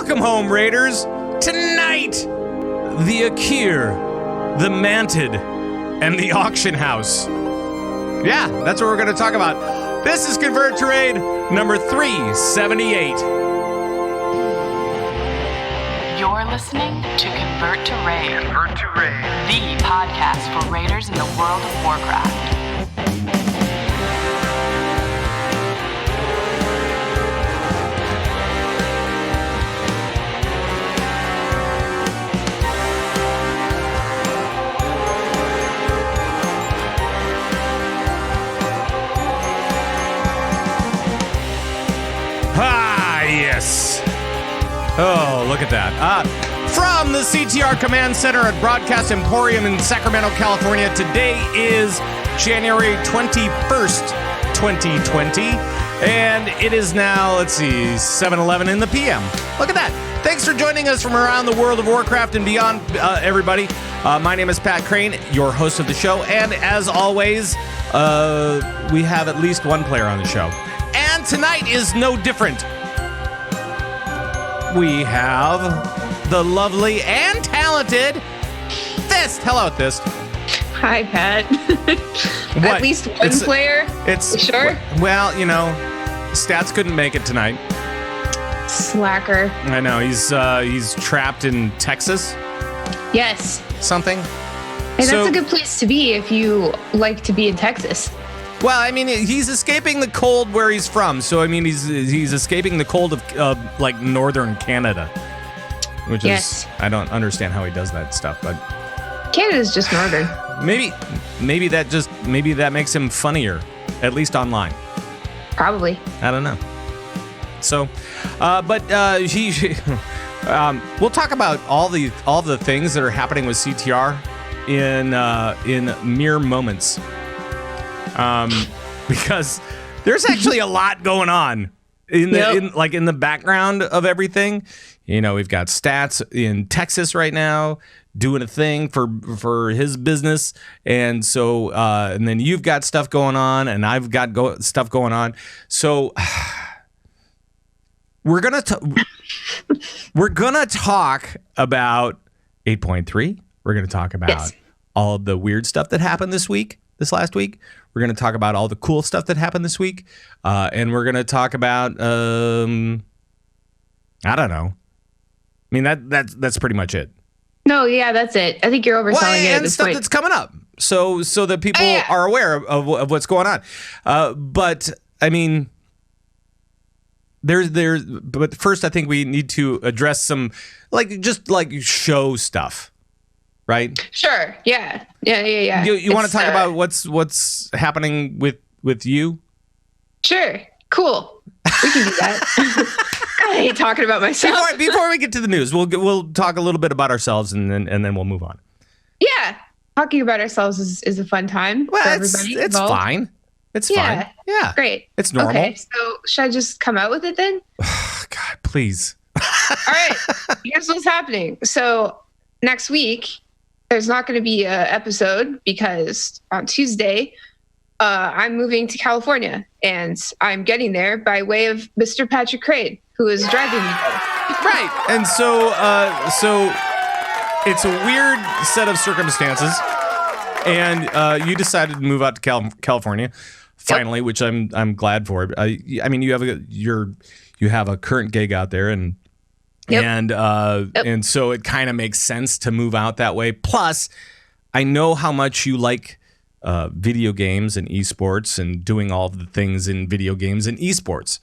Welcome home, Raiders. Tonight, the Akir, the Manted, and the Auction House. Yeah, that's what we're going to talk about. This is Convert to Raid number 378. You're listening to Convert to Raid. Convert to Raid. The podcast for raiders in the world of Warcraft. Yes. Oh, look at that. From the CTR Command Center at Broadcast Emporium in Sacramento, California, today is January 21st, 2020, and it is now, 7:11 in the PM. Look at that. Thanks for joining us from around the world of Warcraft and beyond, everybody. My name is Pat Crane, your host of the show, and as always, we have at least one player on the show. And tonight is no different. We have the lovely and talented Thyst. Hello, Thyst. Hi, Pat. At least one player? It's sure? Well, Stats couldn't make it tonight. Slacker. I know. He's trapped in Texas. Yes. Something. Hey, that's a good place to be if you like to be in Texas. Well, I mean, he's escaping the cold where he's from. So, I mean, he's escaping the cold of like northern Canada, which is I don't understand how he does that stuff, but Canada's just northern. Maybe that makes him funnier, at least online. Probably. I don't know. So, we'll talk about all the things that are happening with CTR in mere moments. Because there's actually a lot going on in the background of everything. We've got Stats in Texas right now doing a thing for his business, and so and then you've got stuff going on, and I've got stuff going on. So we're gonna talk about 8.3. We're gonna talk about all of the weird stuff that happened this last week. We're going to talk about all the cool stuff that happened this week. And we're going to talk about, I don't know. I mean, that's pretty much it. No, yeah, that's it. I think you're overselling it at this stuff point. That's coming up. So that people are aware of what's going on. But I mean, but first I think we need to address some just show stuff. Right? Sure. Yeah. You want to talk about what's happening with you? Sure. Cool. We can do that. I hate talking about myself. Before we get to the news, we'll talk a little bit about ourselves and then we'll move on. Yeah. Talking about ourselves is a fun time for everybody. It's fine. It's fine. Yeah. Great. It's normal. Okay. So should I just come out with it then? God, please. All right. Here's what's happening. So next week, there's not going to be an episode because on Tuesday, I'm moving to California, and I'm getting there by way of Mr. Patrick Crane, who is driving me there. Right. And so it's a weird set of circumstances, and you decided to move out to California finally, which I'm glad for. I mean, you have a current gig out there, and and so it kind of makes sense to move out that way. Plus, I know how much you like video games and esports and doing all the things in video games and esports.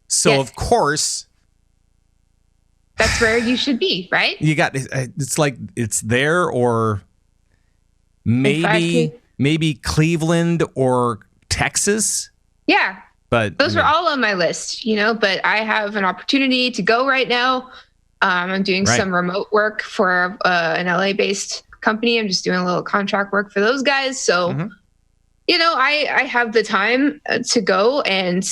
So of course, that's where you should be, right? You got it's like it's there, or maybe Cleveland or Texas. Yeah. But those are all on my list, but I have an opportunity to go right now. I'm doing some remote work for an LA-based company. I'm just doing a little contract work for those guys. So, I have the time to go, and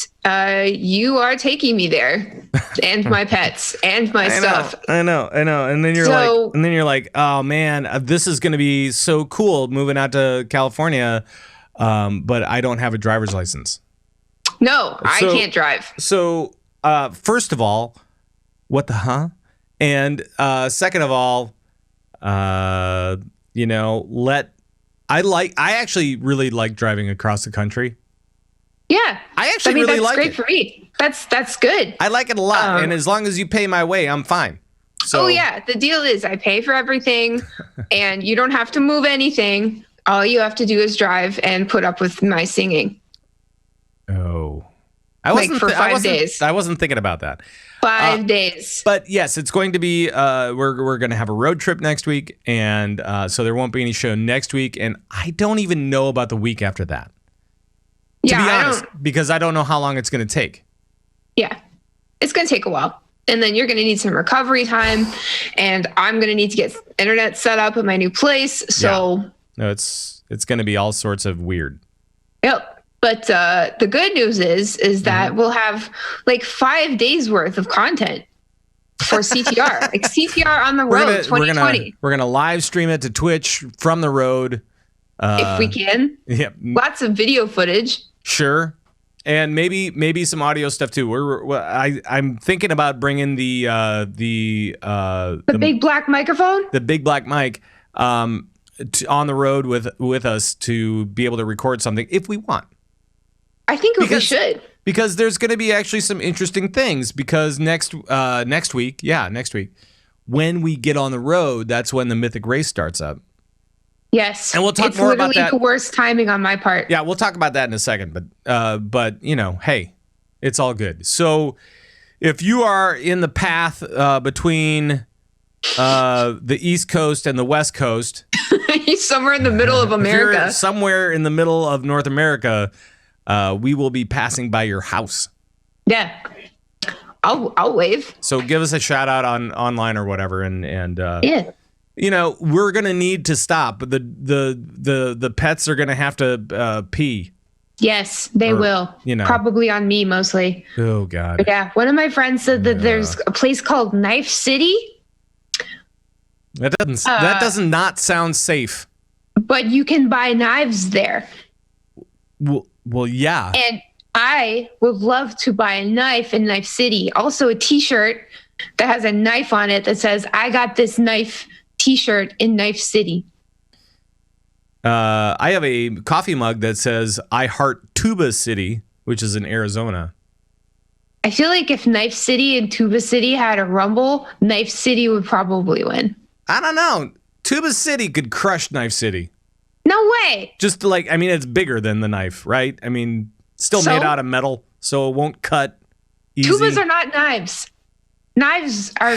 you are taking me there, and my pets, and my stuff. I know. And then you're like, oh man, this is going to be so cool moving out to California, but I don't have a driver's license. No, I can't drive. So, first of all, what the huh? And second of all, you know, I actually really like driving across the country. Yeah. I actually really like it. That's great for me. That's good. I like it a lot. And as long as you pay my way, I'm fine. So, oh, yeah. The deal is I pay for everything and you don't have to move anything. All you have to do is drive and put up with my singing. Oh. For 5 days. I wasn't thinking about that. 5 days. But yes, it's going to be, we're going to have a road trip next week. And so there won't be any show next week. And I don't even know about the week after that. To be honest, because I don't know how long it's going to take. Yeah. It's going to take a while. And then you're going to need some recovery time. And I'm going to need to get internet set up at my new place. So. Yeah. No, it's going to be all sorts of weird. Yep. But the good news is that we'll have like 5 days worth of content for CTR. Like CTR on the road 2020. We're gonna live stream it to Twitch from the road. If we can. Yeah. Lots of video footage. Sure. And maybe some audio stuff too. I'm thinking about bringing the big black microphone? The big black mic on the road with us to be able to record something if we want. I think we should. Because there's going to be actually some interesting things. Because next week, when we get on the road, that's when the Mythic Race starts up. Yes. And we'll talk more about that. It's literally the worst timing on my part. Yeah, we'll talk about that in a second. But you know, hey, it's all good. So if you are in the path between the East Coast and the West Coast, he's somewhere in the middle of America. Somewhere in the middle of North America. We will be passing by your house. Yeah, I'll wave. So give us a shout out online or whatever, and yeah, you know, we're gonna need to stop. The pets are gonna have to pee. Yes, they will. You know, probably on me mostly. Oh God. But yeah, one of my friends said that there's a place called Knife City. That does not sound safe. But you can buy knives there. Well, yeah. And I would love to buy a knife in Knife City. Also a t-shirt that has a knife on it that says, I got this knife t-shirt in Knife City. I have a coffee mug that says, I heart Tuba City, which is in Arizona. I feel like if Knife City and Tuba City had a rumble, Knife City would probably win. I don't know. Tuba City could crush Knife City. No way. Just like, I mean, it's bigger than the knife, right? I mean, still made out of metal, so it won't cut easy. Tubas are not knives. Knives are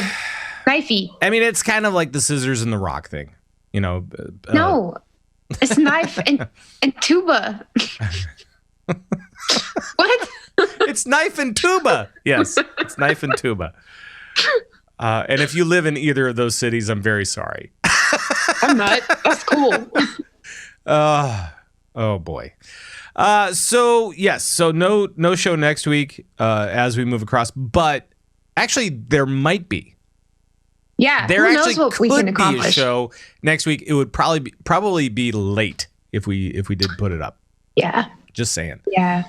knifey. I mean, it's kind of like the scissors and the rock thing, you know. No, it's knife and tuba. What? It's knife and tuba. Yes, it's knife and tuba. And if you live in either of those cities, I'm very sorry. I'm not. That's cool. Oh boy. So yes, so no show next week as we move across, but actually there might be. Yeah, there who actually knows what could we can be accomplish. a show next week. It would probably be late if we did put it up. Yeah. Just saying. Yeah.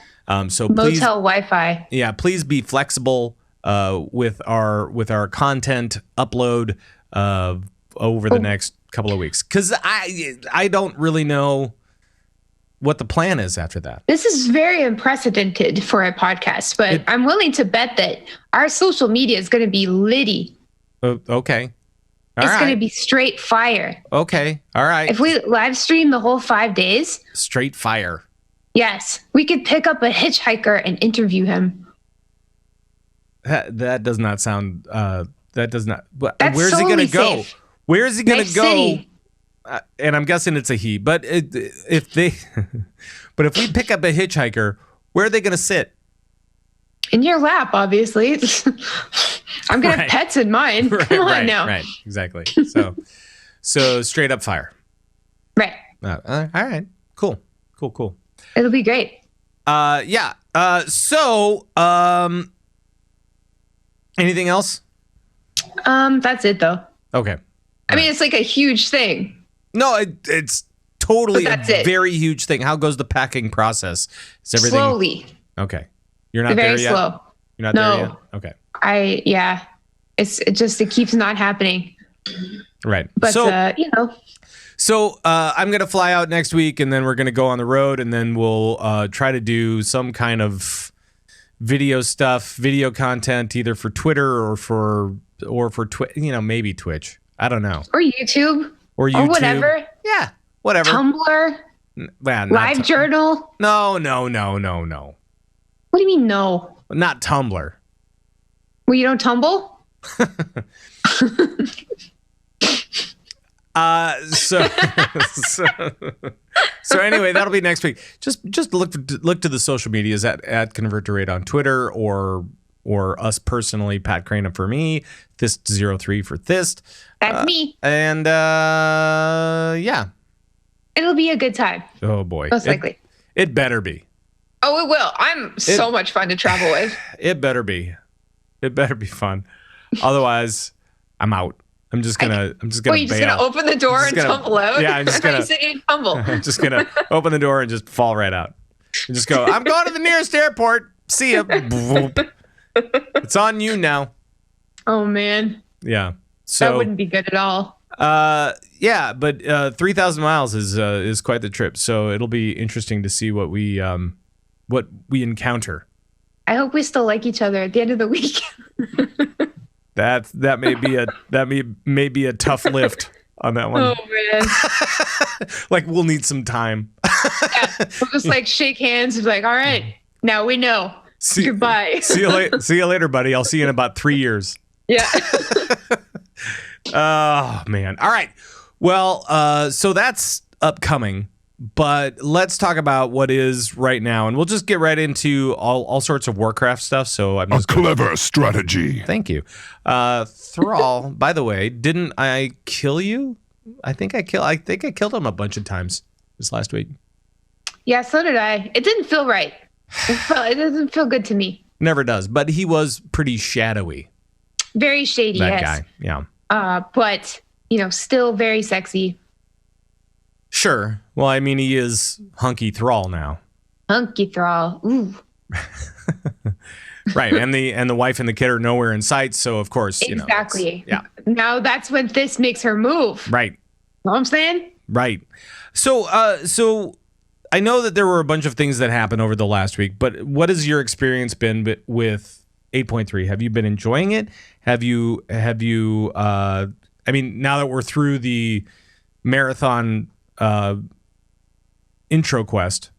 So Motel please, Wi-Fi. Yeah, please be flexible with our content upload over the next couple of weeks, because I don't really know what the plan is after that. This is very unprecedented for a podcast, but I'm willing to bet that our social media is going to be litty. Okay. It's going to be straight fire. Okay. All right. If we live stream the whole 5 days. Straight fire. Yes. We could pick up a hitchhiker and interview him. That does not sound, that does not. That's where's he going to go? Safe. Where is he going to go? City. And I'm guessing it's a he. But if we pick up a hitchhiker, where are they going to sit? In your lap, obviously. I'm going to have pets in mine. Come on now. Right, exactly. So straight up fire. Right. All right. Cool. It'll be great. Yeah. So, anything else? That's it though. Okay. I mean, it's like a huge thing. No, it's totally a very huge thing. How goes the packing process? Is everything slowly? Okay. You're not there yet? Very slow. You're not there yet? Okay. it keeps not happening. Right. But So I'm going to fly out next week, and then we're going to go on the road, and then we'll try to do some kind of video content, either for Twitter or for maybe Twitch. I don't know. Or YouTube. Or whatever. Yeah, whatever. Tumblr. Live journal. No. What do you mean no? Not Tumblr. Well, you don't tumble? So anyway, that'll be next week. Just look to the social medias at Convert to Raid on Twitter or us personally, Pat Crane for me, Thyst03 for Thyst. That's me. And yeah. It'll be a good time. Oh boy. Most likely. It better be. Oh, it will. I'm so much fun to travel with. It better be. It better be fun. Otherwise, I'm out. I'm just gonna Well, you're just gonna open the door and tumble out? Yeah, I'm just gonna tumble. I'm just gonna open the door and just fall right out. And just go, I'm going to the nearest airport. See ya. It's on you now. Oh man. Yeah. So that wouldn't be good at all. Yeah, but 3,000 miles is quite the trip. So it'll be interesting to see what we encounter. I hope we still like each other at the end of the week. That may be a tough lift on that one. Oh man. Like we'll need some time. Yeah, we'll just like shake hands and be like, all right, now we know. Goodbye. See you later, buddy. I'll see you in about 3 years. Yeah. Oh man. All right. Well, so that's upcoming. But let's talk about what is right now, and we'll just get right into all sorts of Warcraft stuff. So I'm just clever strategy. Thank you, Thrall. By the way, didn't I kill you? I think I killed him a bunch of times this last week. Yeah, so did I. It didn't feel right. It doesn't feel good to me. Never does. But he was pretty shadowy. Very shady. That yes. guy. Yeah. But still very sexy. Sure. Well, I mean, he is hunky Thrall now. Hunky Thrall. Ooh. Right, and the wife and the kid are nowhere in sight. So of course, exactly. Yeah. Now that's when this makes her move. Right. Know what I'm saying? Right. So I know that there were a bunch of things that happened over the last week, but what has your experience been with 8.3? Have you been enjoying it? Have you? I mean, now that we're through the marathon intro quest,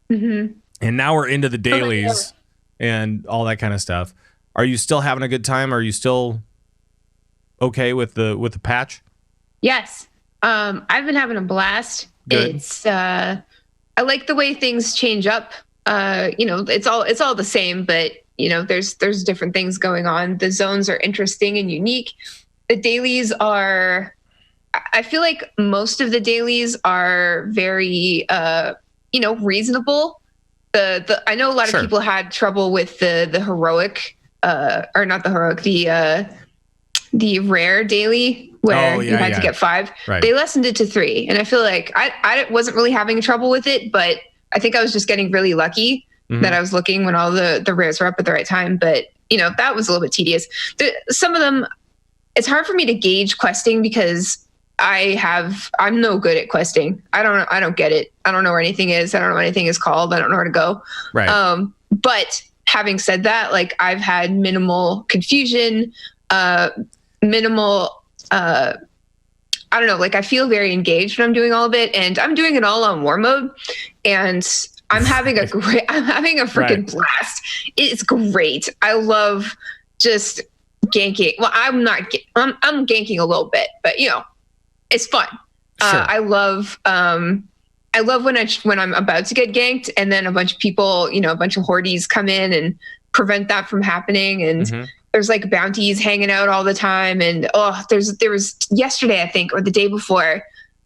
and now we're into the dailies and all that kind of stuff. Are you still having a good time? Are you still okay with the patch? Yes. I've been having a blast. Good. It's I like the way things change up. It's all the same, but there's different things going on. The zones are interesting and unique. The dailies are, I feel like most of the dailies are very, reasonable. I know a lot of people had trouble with the heroic, or not the heroic, the rare daily where you had to get 5. Right. They lessened it to 3, and I feel like I wasn't really having trouble with it, but I think I was just getting really lucky that I was looking when all the rares were up at the right time. But that was a little bit tedious. Some of them, it's hard for me to gauge questing because I'm no good at questing. I don't get it. I don't know where anything is. I don't know what anything is called. I don't know where to go. Right. But having said that, like I've had minimal confusion, minimal, I don't know, like I feel very engaged when I'm doing all of it, and I'm doing it all on war mode, and I'm having a freaking blast. It's great. I love just ganking. Well, I'm ganking a little bit, but it's fun. Sure. I love when I'm about to get ganked and then a bunch of people, a bunch of hordes come in and prevent that from happening. And there's like bounties hanging out all the time. And there was yesterday, I think, or the day before,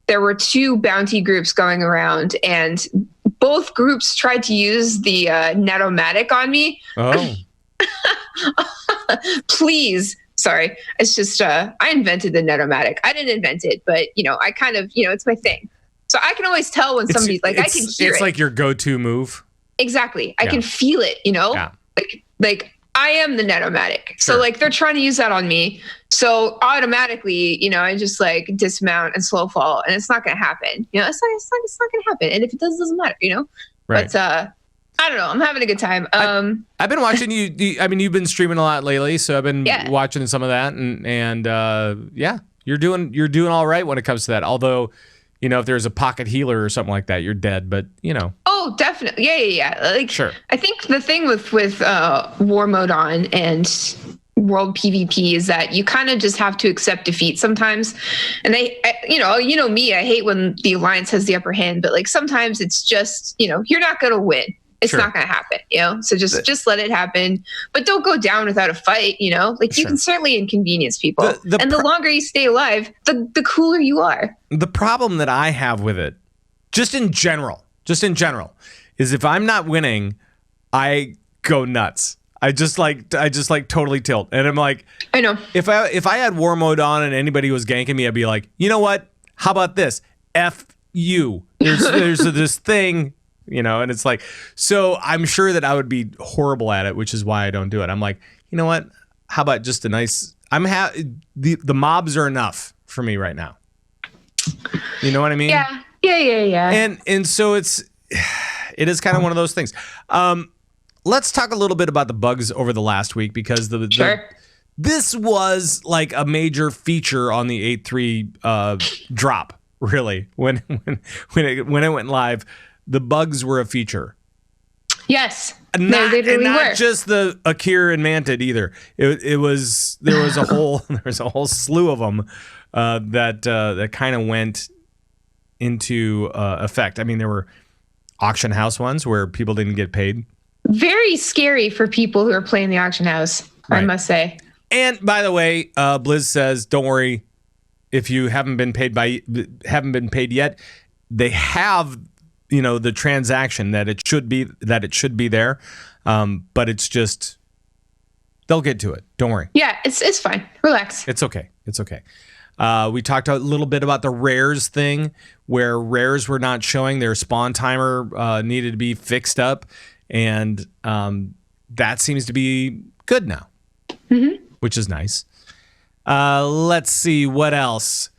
there were 2 bounty groups going around, and both groups tried to use the Ny'alotha on me. Oh. Please. Sorry. It's just, I invented the Ny'alotha. I didn't invent it, but I kind of, it's my thing. So I can always tell when somebody's like, I can hear it. It's like your go-to move. Exactly. I can feel it, Yeah. like I am the Netomatic. So Sure. like they're trying to use that on me. So automatically, I just like dismount and slow fall, and it's not going to happen. It's not going to happen. And if it does, it doesn't matter, Right. But I don't know. I'm having a good time. I've been watching you. I mean, you've been streaming a lot lately, so I've been watching some of that, and yeah, you're doing all right when it comes to that. Although, if there's a pocket healer or something like that, you're dead. But Oh, definitely. Yeah. Like, sure. I think the thing with war mode on and world PvP is that you kind of just have to accept defeat sometimes. And me, I hate when the alliance has the upper hand, but like sometimes it's just, you're not going to win. It's Sure. not going to happen, So just let it happen, but don't go down without a fight, Like you Sure. can certainly inconvenience people. The longer you stay alive, the cooler you are. The problem that I have with it, just in general, is if I'm not winning, I go nuts. I just totally tilt. And I'm like, I know. if I had war mode on and anybody was ganking me, I'd be like, you know what? How about this? F you. There's this thing, and it's like, so I'm sure that I would be horrible at it, which is why I don't do it. I'm like, you know what? How about just a nice, the mobs are enough for me right now. You know what I mean? Yeah. And so it is kind of one of those things. Let's talk a little bit about the bugs over the last week, because this was like a major feature on the 8.3 drop. Really, when it went live, the bugs were a feature. Yes, They really and not were. just the Akir and Mantid either. There was a whole slew of them that kind of went into effect. I mean, there were auction house ones where people didn't get paid. Very scary for people who are playing the auction house, Right. I must say. And by the way, Blizz says, "Don't worry, if you haven't been paid yet, they have the transaction that it should be there, but it's just they'll get to it. Don't worry. Yeah, it's fine. Relax. It's okay. We talked a little bit about the rares thing, where rares were not showing. Their spawn timer needed to be fixed up, and that seems to be good now, which is nice. Let's see what else.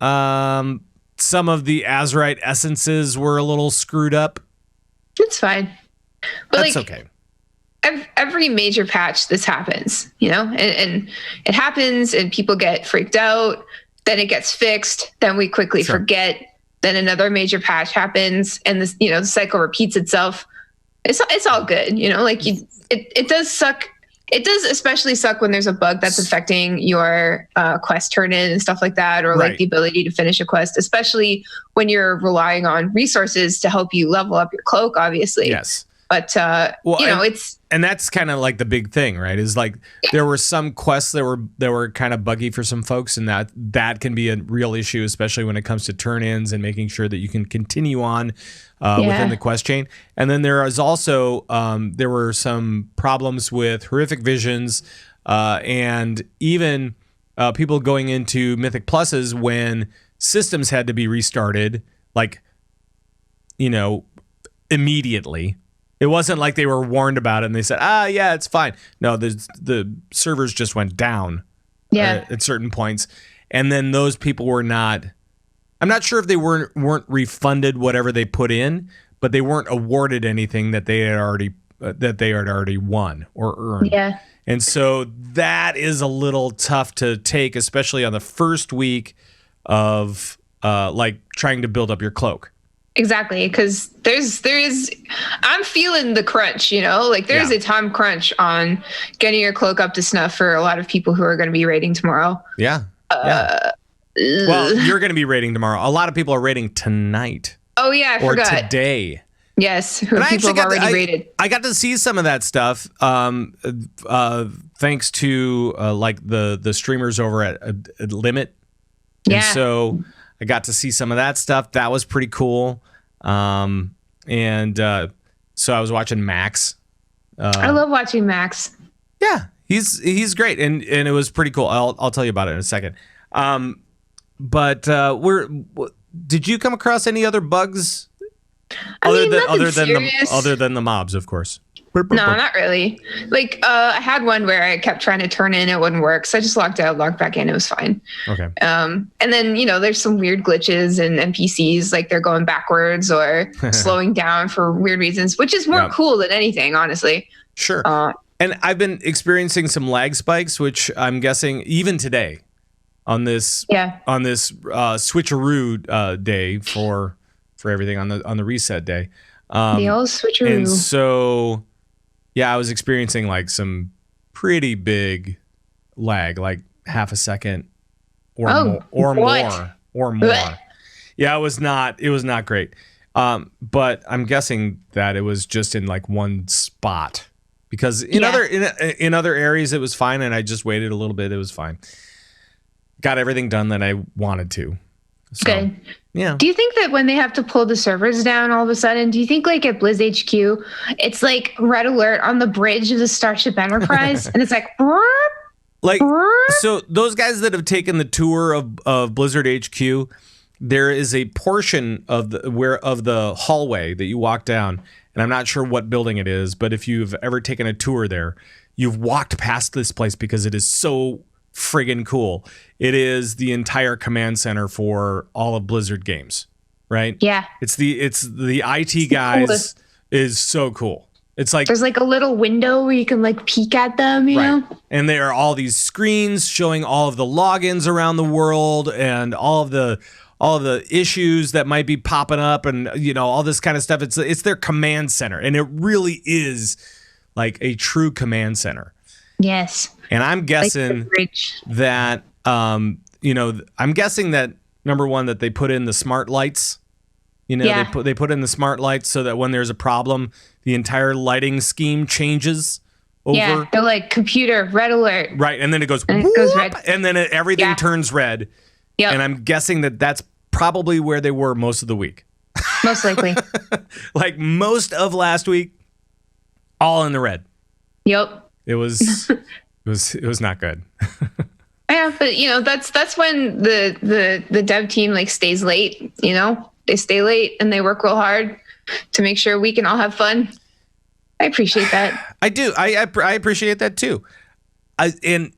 Some of the Azurite essences were a little screwed up. It's fine. But That's okay. Every major patch, this happens, and it happens, and people get freaked out. Then it gets fixed. Then we quickly forget. Then another major patch happens, and this, the cycle repeats itself. It's all good, it does suck. It does especially suck when there's a bug that's affecting your quest turn in and stuff like that, or like the ability to finish a quest, especially when you're relying on resources to help you level up your cloak, obviously. Yes. But, and that's kind of like the big thing, right? Is like there were some quests that were kind of buggy for some folks, and that can be a real issue, especially when it comes to turn-ins and making sure that you can continue on within the quest chain. And then there is also there were some problems with horrific visions and even people going into Mythic Pluses when systems had to be restarted, like immediately. It wasn't like they were warned about it and they said, yeah, it's fine. No, the servers just went down at certain points. And then those people were not, I'm not sure if they weren't refunded whatever they put in, but they weren't awarded anything that they had already won or earned. Yeah. And so that is a little tough to take, especially on the first week of like trying to build up your cloak. Exactly, because I'm feeling the crunch, like there's a time crunch on getting your cloak up to snuff for a lot of people who are going to be raiding tomorrow. Yeah. Well, you're going to be raiding tomorrow. A lot of people are raiding tonight. Oh yeah, I forgot. Or today. Yes, people have already raided. I got to see some of that stuff thanks to like the streamers over at Limit. Yeah. And so I got to see some of that stuff. That was pretty cool. So I was watching Max. I love watching Max. Yeah, he's great, and it was pretty cool. I'll tell you about it in a second. But did you come across any other bugs other than the mobs, of course? No, not really. Like, I had one where I kept trying to turn in, it wouldn't work. So I just logged out, logged back in, it was fine. Okay. And then, there's some weird glitches and NPCs, like they're going backwards or slowing down for weird reasons, which is more cool than anything, honestly. Sure. And I've been experiencing some lag spikes, which I'm guessing even today on this switcheroo day for everything on the reset day. The old switcheroo. And so, I was experiencing like some pretty big lag, like half a second or more. Yeah, it was not great. But I'm guessing that it was just in like one spot because in other areas it was fine, and I just waited a little bit. It was fine. Got everything done that I wanted to. So, good. Yeah. Do you think that when they have to pull the servers down all of a sudden, do you think like at Blizz HQ, it's like red alert on the bridge of the Starship Enterprise and it's like, so those guys that have taken the tour of Blizzard HQ, there is a portion of the hallway that you walk down, and I'm not sure what building it is, but if you've ever taken a tour there, you've walked past this place because it is so friggin' cool. It is the entire command center for all of Blizzard games, right? Yeah. It's the IT guys is so cool. It's like there's like a little window where you can like peek at them, you know? And there are all these screens showing all of the logins around the world and all of the issues that might be popping up and all this kind of stuff. It's their command center, and it really is like a true command center. Yes. And I'm guessing that, I'm guessing that, number one, that they put in the smart lights. They put in the smart lights so that when there's a problem, the entire lighting scheme changes over. Yeah, they're like computer, red alert. Right, and then it goes, and it goes red. And then everything turns red. Yep. And I'm guessing that that's probably where they were most of the week. Most likely. Like most of last week, all in the red. Yep. It was not good. Yeah, but that's when the dev team like stays late. They stay late and they work real hard to make sure we can all have fun. I appreciate that. I do. I appreciate that too. And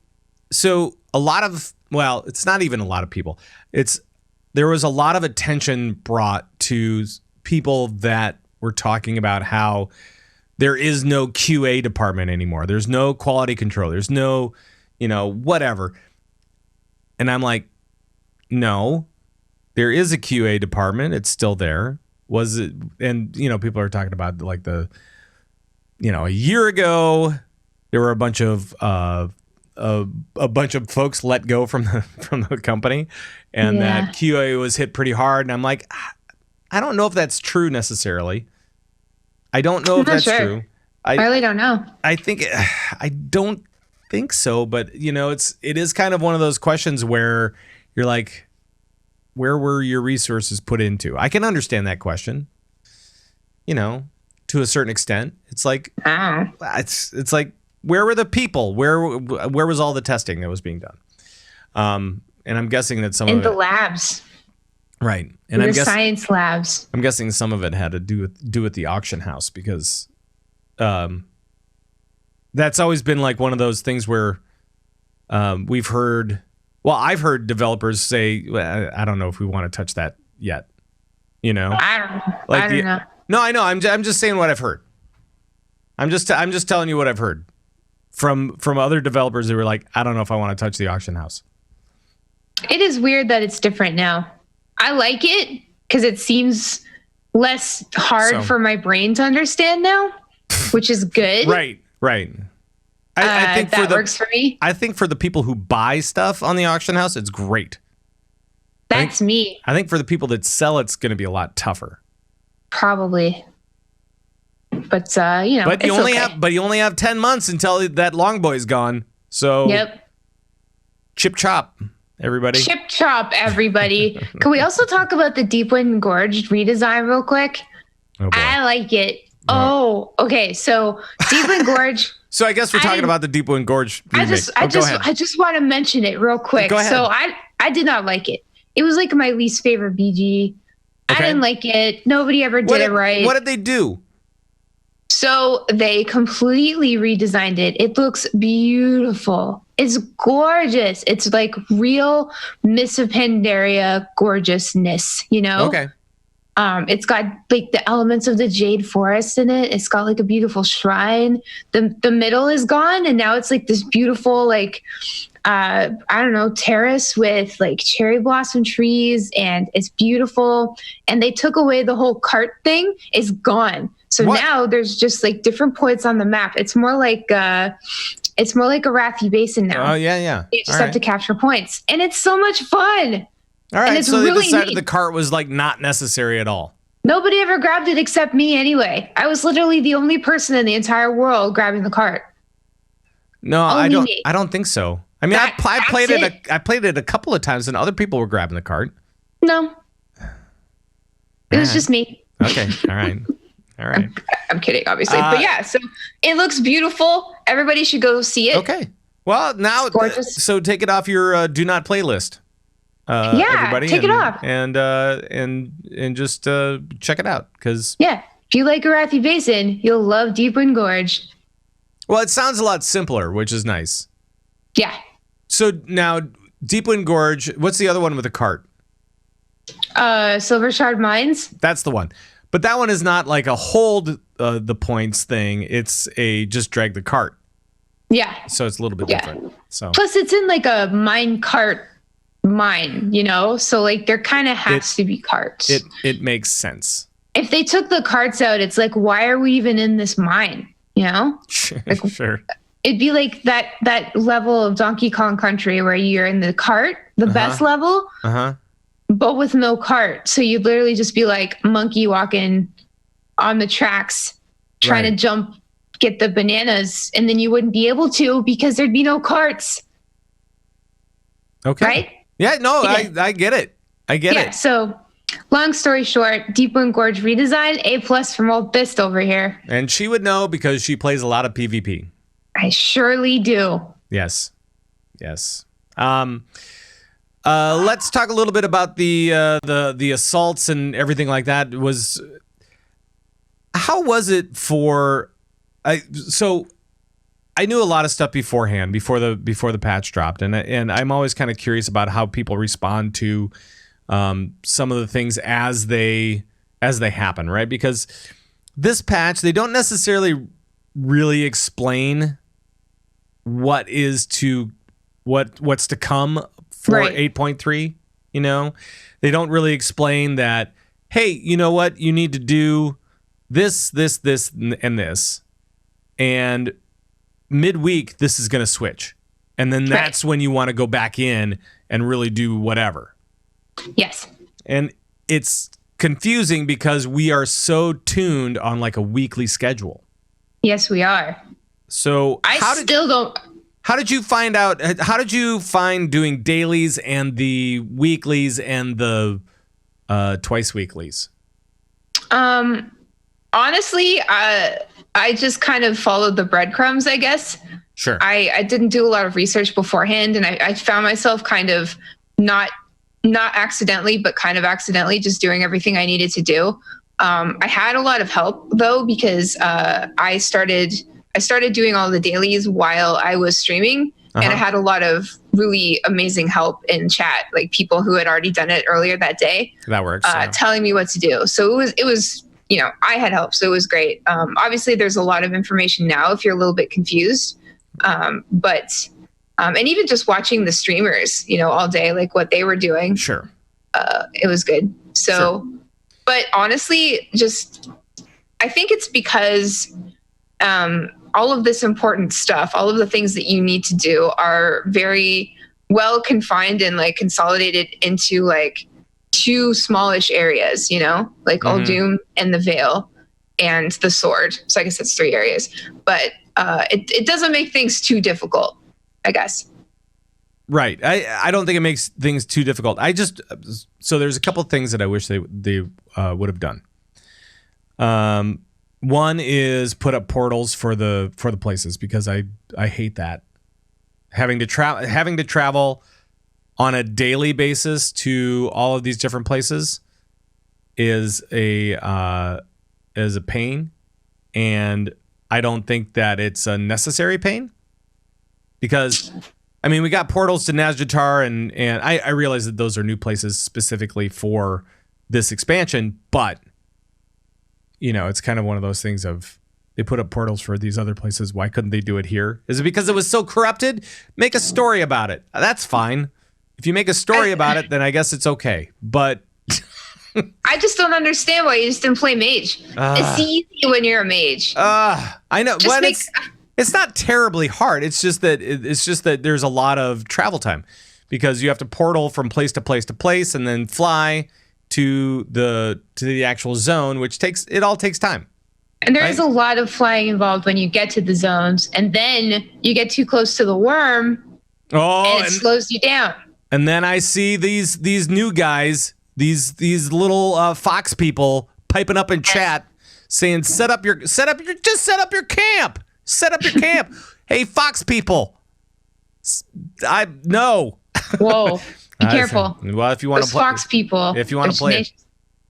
so a lot of it's not even a lot of people. There was a lot of attention brought to people that were talking about how there is no QA department anymore. There's no quality control. There's no, whatever. And I'm like, no, there is a QA department. It's still there. Was it? And, people are talking about like a year ago, there were a bunch of folks let go from the company, and that QA was hit pretty hard. And I'm like, I don't know if that's true necessarily. I don't know if that's true. I really don't know. I don't think so, but it is kind of one of those questions where you're like, where were your resources put into? I can understand that question, to a certain extent. It's like, it's like, where were the people? Where was all the testing that was being done? And I'm guessing that some in of the it, labs, right? And the science labs. I'm guessing some of it had to do with the auction house, because that's always been like one of those things where we've heard. Well, I've heard developers say, I don't know if we want to touch that yet. I don't know. I don't know. No, I know. I'm just saying what I've heard. I'm just telling you what I've heard from other developers who were like, I don't know if I want to touch the auction house. It is weird that it's different now. I like it because it seems less hard for my brain to understand now, which is good. Right. I think that works for me. I think for the people who buy stuff on the auction house, it's great. That's me. I think for the people that sell, it's going to be a lot tougher. Probably. But but you only have 10 months until that long boy's gone. So chip chop, everybody. Chip chop, everybody. Can we also talk about the Deepwind Gorge redesign real quick? Oh, boy. I like it. Oh, okay. So Deepwind Gorge. So I guess we're talking about the Deepwind Gorge remake. I just want to mention it real quick. Go ahead. So I did not like it. It was like my least favorite BG. Okay. I didn't like it. Nobody ever did it right. What did they do? So they completely redesigned it. It looks beautiful. It's gorgeous. It's like real Miss of Pandaria gorgeousness, you know? Okay. It's got like the elements of the Jade Forest in it. It's got like a beautiful shrine. The middle is gone, and now it's like this beautiful, like I don't know, terrace with like cherry blossom trees, and it's beautiful. And they took away the whole cart thing. It's gone. So now there's just like different points on the map. It's more like a Rathi Basin now. Oh yeah. You just have to capture points, and it's so much fun. All right, it's so they really decided neat. the cart was like not necessary at all. Nobody ever grabbed it except me anyway. I was literally the only person in the entire world grabbing the cart. No, Only me. I don't think so. I mean, I played it. I played it a couple of times, and other people were grabbing the cart. No, it was just me. Okay, all right. I'm kidding, obviously, but yeah. So it looks beautiful. Everybody should go see it. Okay. Well, now, gorgeous. So take it off your do not play list. Everybody, take it off and just check it out, because if you like Arathi Basin, you'll love Deepwind Gorge. Well, it sounds a lot simpler, which is nice. Yeah. So now, Deepwind Gorge. What's the other one with the cart? Silver Shard Mines. That's the one. But that one is not like a hold the points thing. It's a just drag the cart. Yeah. So it's a little bit different. So plus, it's in like a mine cart mine, you know? So like there kind of has to be carts. It makes sense. If they took the carts out, it's like, why are we even in this mine? You know? Like, sure. It'd be like that level of Donkey Kong Country where you're in the cart, the best level, but with no cart. So you'd literally just be like monkey walking on the tracks, trying to jump, get the bananas, and then you wouldn't be able to because there'd be no carts. Okay. Right? Yeah, no, I get it. I get it. So long story short, Deepwind Gorge redesign, A+ from old Thyst over here. And she would know because she plays a lot of PvP. I surely do. Yes. Let's talk a little bit about the assaults and everything like that. How was it for? So I knew a lot of stuff beforehand, before the patch dropped, and I'm always kind of curious about how people respond to some of the things as they happen, right? Because this patch, they don't necessarily really explain what's to come for 8.3. You know, they don't really explain that. Hey, you know what? You need to do this, and this, and midweek this is going to switch, and then that's when you want to go back in and really do whatever. Yes. And it's confusing because we are so tuned on like a weekly schedule. Yes, we are. So How did you find out? How did you find doing dailies and the weeklies and the twice weeklies? Honestly, I just kind of followed the breadcrumbs, I guess. Sure. I didn't do a lot of research beforehand, and I found myself kind of not accidentally, but kind of accidentally just doing everything I needed to do. I had a lot of help though, because I started doing all the dailies while I was streaming, and I had a lot of really amazing help in chat, like people who had already done it earlier that day. That works. Telling me what to do. So it was, you know, I had help, so it was great. Obviously, there's a lot of information now if you're a little bit confused, but and even just watching the streamers, you know, all day, like what they were doing. Sure. It was good. So, but honestly, I think it's because all of this important stuff, all of the things that you need to do are very well confined and like consolidated into like 2 smallish areas, you know, like Uldum and the Veil and the Sword. So I guess that's 3 areas, but it doesn't make things too difficult, I guess. Right. I don't think it makes things too difficult. So there's a couple of things that I wish they would have done. One is put up portals for the places, because I hate that. Having to travel on a daily basis to all of these different places is a pain. and I don't think that it's a necessary pain. Because, I mean, we got portals to Nazjatar, and I realize that those are new places specifically for this expansion, but, it's kind of one of those things of, they put up portals for these other places. Why couldn't they do it here? Is it because it was so corrupted? Make a story about it. That's fine. If you make a story about it, then I guess it's okay. But I just don't understand why you just didn't play mage. It's easy when you're a mage. I know. It's not terribly hard. It's just that there's a lot of travel time because you have to portal from place to place to place and then fly to the actual zone, which takes time. And there's a lot of flying involved when you get to the zones, and then you get too close to the worm, and it slows you down. And then I see these new guys, these little fox people piping up in chat, saying, "Set up your camp. Set up your camp. Hey, fox people." No. Whoa. Be careful. Well, if you want to play, fox people. If you want to play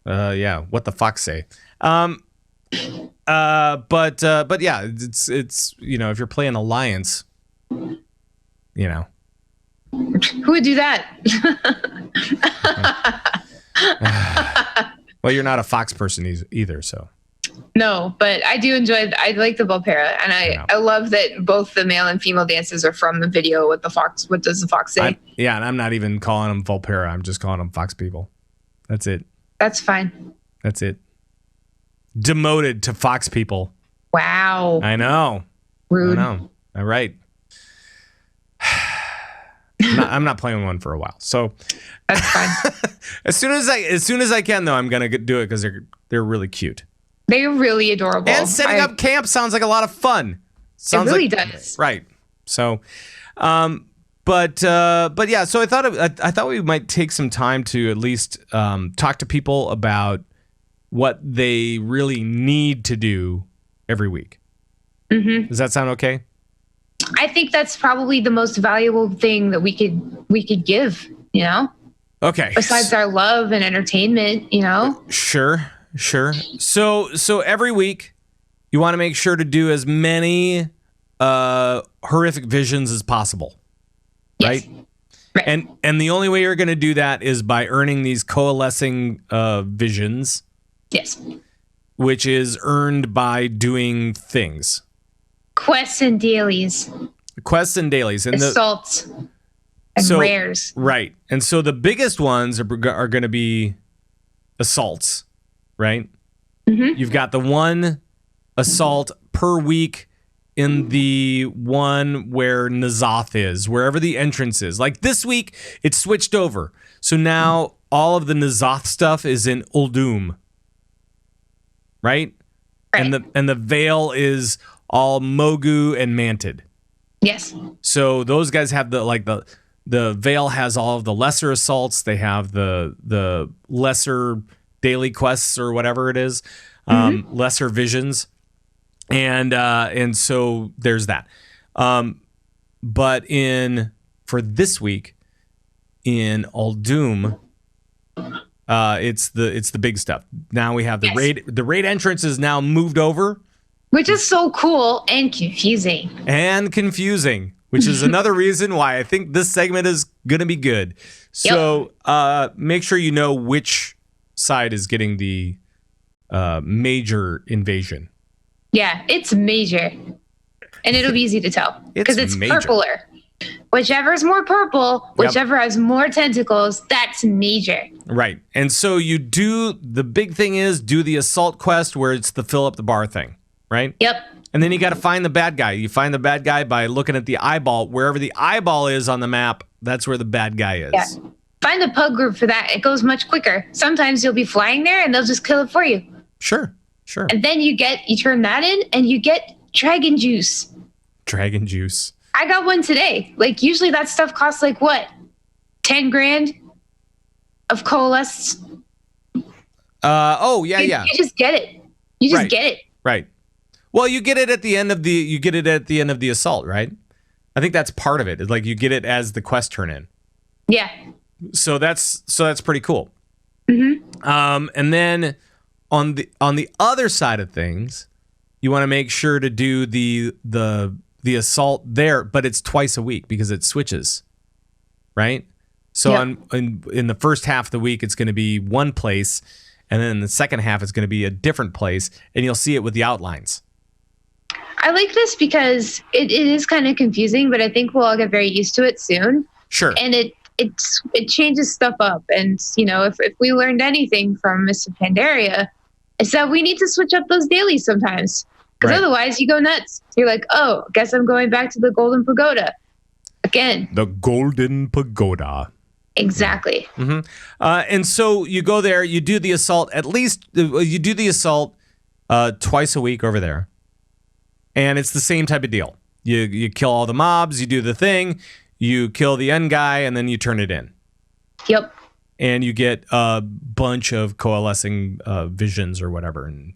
it, what the fox say? But yeah, it's if you're playing Alliance, Who would do that? Well, you're not a fox person either, so. No, but I do enjoy. I like the Volpera, and I love that both the male and female dances are from the video with the fox. What does the fox say? And I'm not even calling them Volpera. I'm just calling them fox people. That's it. That's fine. That's it. Demoted to fox people. Wow. I know. Rude. I know. All right. I'm not playing one for a while, so that's fine. as soon as I can, though, I'm gonna do it because they're really cute. They're really adorable. And setting up camp sounds like a lot of fun. It really does. Right. So, but yeah. So I thought we might take some time to at least talk to people about what they really need to do every week. Mm-hmm. Does that sound okay? I think that's probably the most valuable thing that we could give, Okay. Besides our love and entertainment, Sure. So every week you want to make sure to do as many horrific visions as possible. Yes. Right? And the only way you're going to do that is by earning these coalescing visions. Yes. Which is earned by doing things. Quests and dailies. And assaults and rares. Right. And so the biggest ones are going to be assaults, right? Mm-hmm. You've got the one assault per week in the one where N'alotha is, wherever the entrance is. Like this week, it switched over. So now all of the N'alotha stuff is in Uldum. Right? And the veil is all Mogu and Manted. Yes. So those guys have the veil has all of the lesser assaults. They have the lesser daily quests or whatever it is, lesser visions, and so there's that. But for this week in Uldum, it's the big stuff. Now we have the raid. The raid entrance is now moved over, which is so cool and confusing. Which is another reason why I think this segment is gonna be good. So make sure you know which side is getting the major invasion. Yeah, it's major, and it'll be easy to tell because it's purpler. Whichever's more purple, whichever has more tentacles, that's major. Right. And so the big thing is do the assault quest where it's the fill up the bar thing, right? Yep. And then you got to find the bad guy. You find the bad guy by looking at the eyeball. Wherever the eyeball is on the map, that's where the bad guy is. Yeah. Find the pug group for that. It goes much quicker. Sometimes you'll be flying there and they'll just kill it for you. Sure. And then you turn that in and you get dragon juice. Dragon juice. I got one today. Like usually that stuff costs like what? 10 grand of coalesce. Yeah. You just get it. You just get it. Right. Well, you get it at the end of the assault, right? I think that's part of it. It's like you get it as the quest turn in. Yeah. So that's pretty cool. Mm-hmm. And then on the other side of things, you want to make sure to do the assault there, but it's twice a week because it switches, right? So in the first half of the week, it's going to be one place, and then in the second half, it's going to be a different place, and you'll see it with the outlines. I like this because it is kind of confusing, but I think we'll all get very used to it soon. Sure. And it changes stuff up. And, if we learned anything from Mists of Pandaria, it's that we need to switch up those dailies sometimes. Because otherwise you go nuts. You're like, oh, guess I'm going back to the Golden Pagoda again. The Golden Pagoda. Exactly. Mm-hmm. And so you go there, you do the assault, you do the assault twice a week over there. And it's the same type of deal. You kill all the mobs, you do the thing, you kill the end guy, and then you turn it in. Yep. And you get a bunch of coalescing visions or whatever, and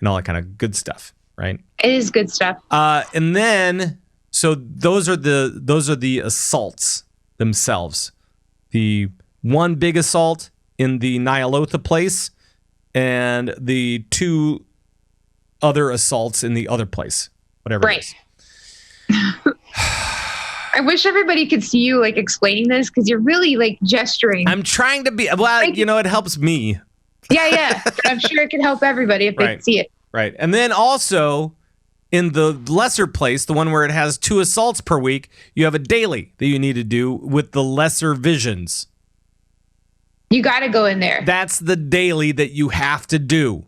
all that kind of good stuff, right? It is good stuff. And then, so those are the assaults themselves. The one big assault in the Ny'alotha place, and the two other assaults in the other place, whatever it is. I wish everybody could see you explaining this because you're really gesturing. I'm trying to be, it helps me. Yeah. But I'm sure it can help everybody if they can see it. Right. And then also in the lesser place, the one where it has 2 assaults per week, you have a daily that you need to do with the lesser visions. You got to go in there. That's the daily that you have to do.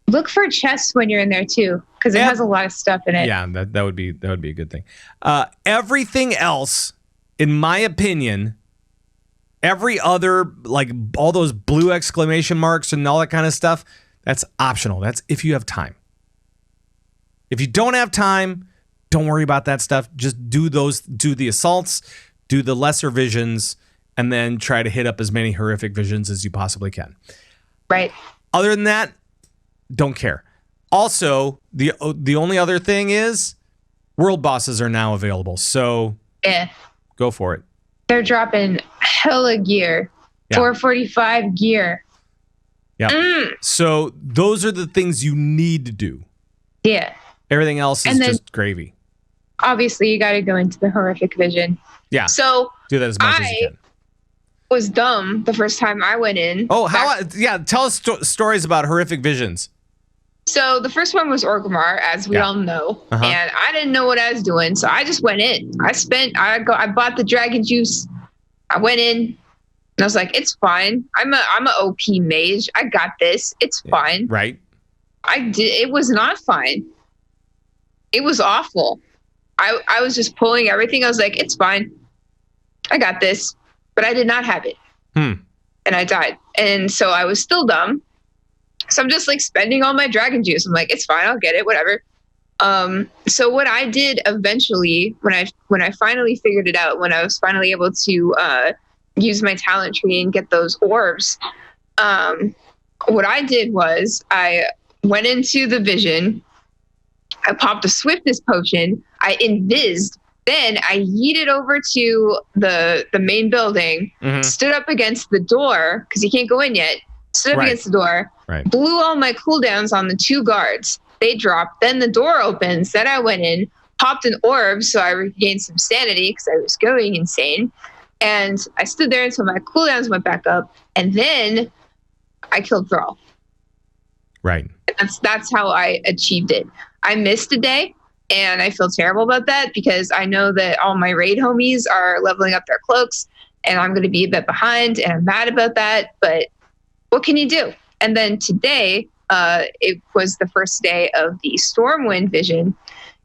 Look for chests when you're in there too, because it has a lot of stuff in it. Yeah, that would be a good thing. Everything else, in my opinion, every other all those blue exclamation marks and all that kind of stuff, that's optional. That's if you have time. If you don't have time, don't worry about that stuff. Just do the assaults, do the lesser visions, and then try to hit up as many horrific visions as you possibly can. Right. Other than that, don't care. Also, the only other thing is world bosses are now available. So go for it. They're dropping hella gear. 445 gear. Yeah. So those are the things you need to do. Yeah. Everything else is just gravy. Obviously, you got to go into the horrific vision. Yeah. So do that as much as you can. Was dumb the first time I went in. Oh, tell us stories about horrific visions. So the first one was Orgrimmar, as we all know, and I didn't know what I was doing, so I just went in. I bought the dragon juice. I went in, and I was like, "It's fine. I'm a OP mage. I got this. It's fine." Right. It was not fine. It was awful. I was just pulling everything. I was like, "It's fine. I got this," but I did not have it, and I died. And so I was still dumb. So I'm just spending all my dragon juice. I'm like, it's fine, I'll get it, whatever. So what I did eventually, when I finally figured it out, when I was finally able to use my talent tree and get those orbs, what I did was I went into the vision, I popped a swiftness potion, I invised, then I yeeted over to the main building, stood up against the door, because you can't go in yet, stood up against the door, blew all my cooldowns on the 2 guards. They dropped. Then the door opens. Then I went in, popped an orb, so I regained some sanity because I was going insane. And I stood there until my cooldowns went back up. And then I killed Thrall. Right. That's how I achieved it. I missed a day, and I feel terrible about that because I know that all my raid homies are leveling up their cloaks, and I'm going to be a bit behind, and I'm mad about that. But what can you do? And then today, it was the first day of the Stormwind vision.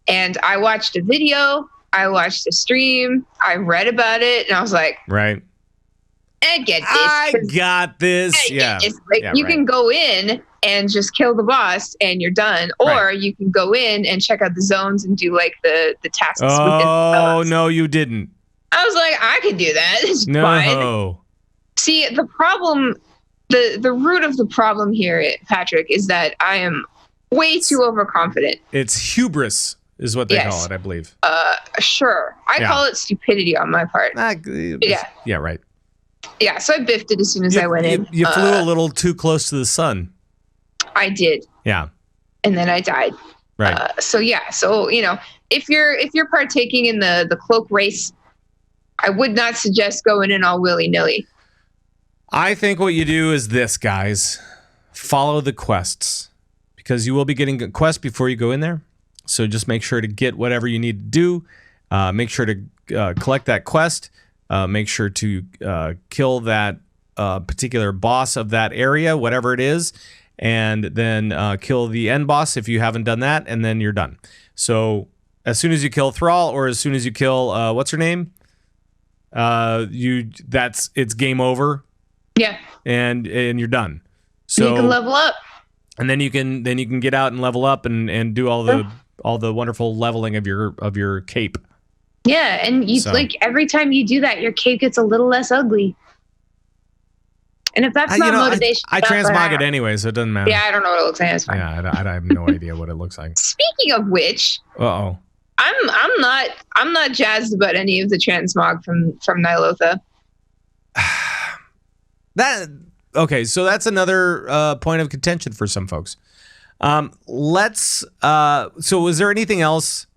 And I watched a video, I watched a stream, I read about it, and I was like, right. I get this. I got this. Yeah. You can go in and just kill the boss and you're done. Or you can go in and check out the zones and do the tasks. Oh, no, you didn't. I was like, I can do that. It's fine. See, the problem... The root of the problem here, Patrick, is that I am way too overconfident. It's hubris is what they call it, I believe. Sure. I call it stupidity on my part. Yeah, right. Yeah, so I biffed it as soon as I went in. You flew a little too close to the sun. I did. Yeah. and then I died. Right. So if you're partaking in the cloak race, I would not suggest going in all willy-nilly. I think what you do is this, guys. Follow the quests, because you will be getting a quest before you go in there. So just make sure to get whatever you need to do. Make sure to collect that quest. Make sure to kill that particular boss of that area, whatever it is, and then kill the end boss if you haven't done that, and then you're done. So as soon as you kill Thrall, or as soon as you kill what's her name, it's game over. Yeah. And you're done. So you can level up. And then you can get out and level up and do all the wonderful leveling of your cape. Yeah, and like every time you do that, your cape gets a little less ugly. And if that's not motivation, I transmog it anyway, so it doesn't matter. Yeah, I don't know what it looks like. That's fine. Yeah, I have no idea what it looks like. Speaking of which, I'm not jazzed about any of the transmog from Ny'alotha. So that's another point of contention for some folks. So is there anything else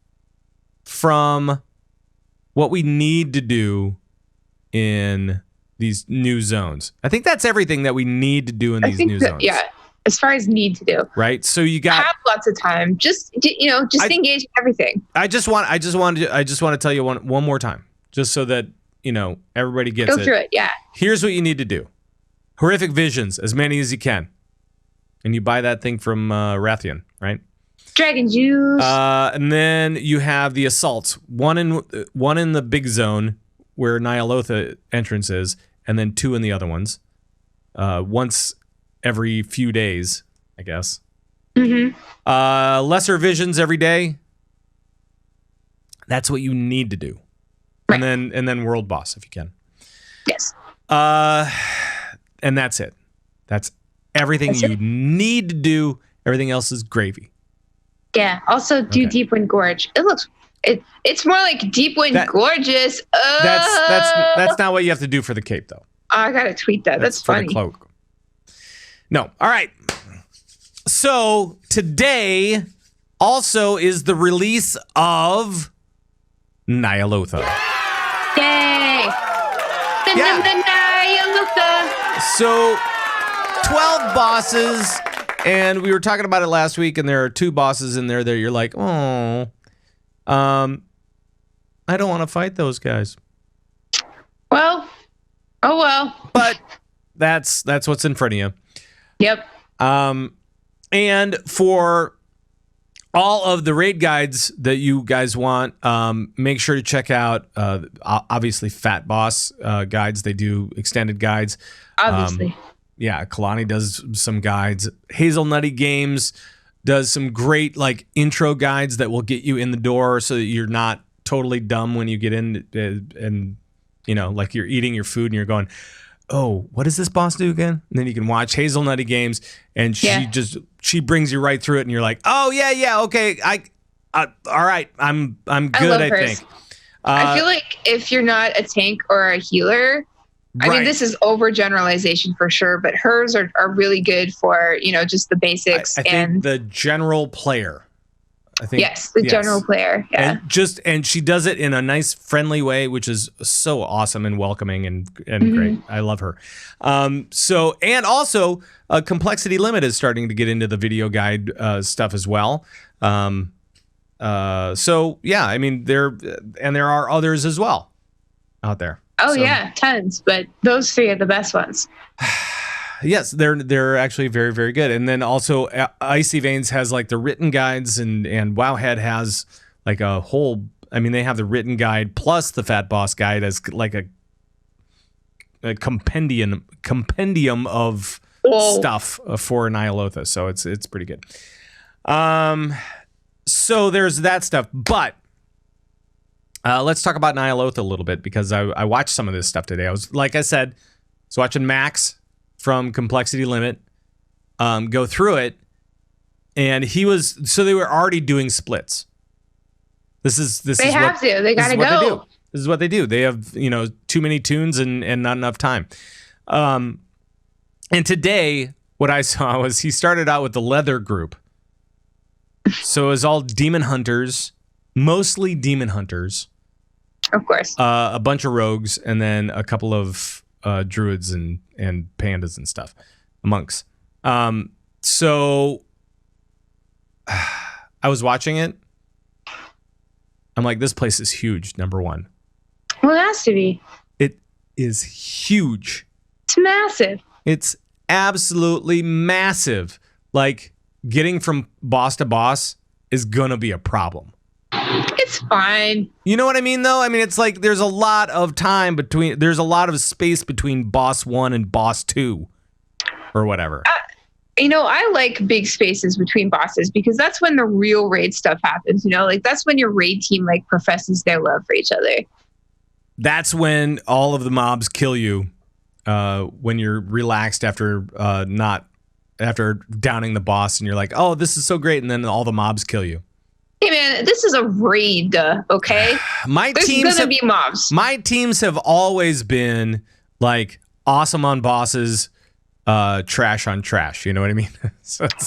from what we need to do in these new zones? I think that's everything that we need to do in these new zones. Yeah, as far as need to do. Right. So you have lots of time. Just engage in everything. I just want to tell you one more time, just so that everybody gets it. Go through it. Yeah. Here's what you need to do: horrific visions, as many as you can, and you buy that thing from Rathian, right? Dragon juice. And then you have the assaults. One in the big zone where Ny'alotha entrance is, and then 2 in the other ones. Once every few days, I guess. Mm-hmm. Lesser visions every day. That's what you need to do. Right. And then world boss if you can. Yes. And that's it. That's everything you need to do. Everything else is gravy. Yeah. Also, do Deepwind Gorge. It's more like Deepwind Gorgeous. That's not what you have to do for the cape, though. Oh, I gotta tweet that. That's funny. For the cloak. No. All right. So today also is the release of Ny'alotha. Yay! Ny'alotha. So 12 bosses. And we were talking about it last week, and there are 2 bosses in there that you're like, I don't want to fight those guys. Well, oh well. But that's what's in front of you. Yep. And for all of the raid guides that you guys want, make sure to check out obviously Fat Boss guides. They do extended guides. Obviously. Yeah, Kalani does some guides. Hazelnutty Games does some great intro guides that will get you in the door so that you're not totally dumb when you get in and you're eating your food and you're going, oh, what does this boss do again? And then you can watch Hazelnutty Games and she brings you right through it and you're like, oh yeah, okay, all right, I'm good. I think. I feel like if you're not a tank or a healer. I mean, this is overgeneralization for sure, but hers are really good for, just the basics. I think the general player. General player. Yeah. And she does it in a nice, friendly way, which is so awesome and welcoming and great. I love her. And also Complexity Limit is starting to get into the video guide stuff as well. So yeah, I mean, there are others as well out there. Oh, yeah, tons. But those 3 are the best ones. Yes, they're actually very, very good. And then also Icy Veins has the written guides and Wowhead has a whole, I mean, they have the written guide plus the Fat Boss guide as a compendium of stuff for Ny'alotha. So it's pretty good. So there's that stuff. But let's talk about Ny'alotha a little bit because I watched some of this stuff today. I was watching Max from Complexity Limit go through it, and they were already doing splits. They gotta go. This is what they do. They have too many tunes and not enough time. And today what I saw was he started out with the leather group. So it was all demon hunters, mostly demon hunters. Of course. A bunch of rogues, and then a couple of druids and pandas and stuff, monks. So I was watching it. I'm like, this place is huge, number one. Well, it has to be. It is huge. It's massive. It's absolutely massive. Like, getting from boss to boss is going to be a problem. It's fine. You know what I mean, though? I mean, it's like there's a lot of time between, there's a lot of space between boss 1 and boss 2 or whatever. I like big spaces between bosses because that's when the real raid stuff happens, like that's when your raid team like professes their love for each other. That's when all of the mobs kill you when you're relaxed after downing the boss and you're like, oh, this is so great. And then all the mobs kill you. Hey man, this is a raid, okay? There's gonna be mobs. My teams have always been like awesome on bosses, trash on trash. You know what I mean?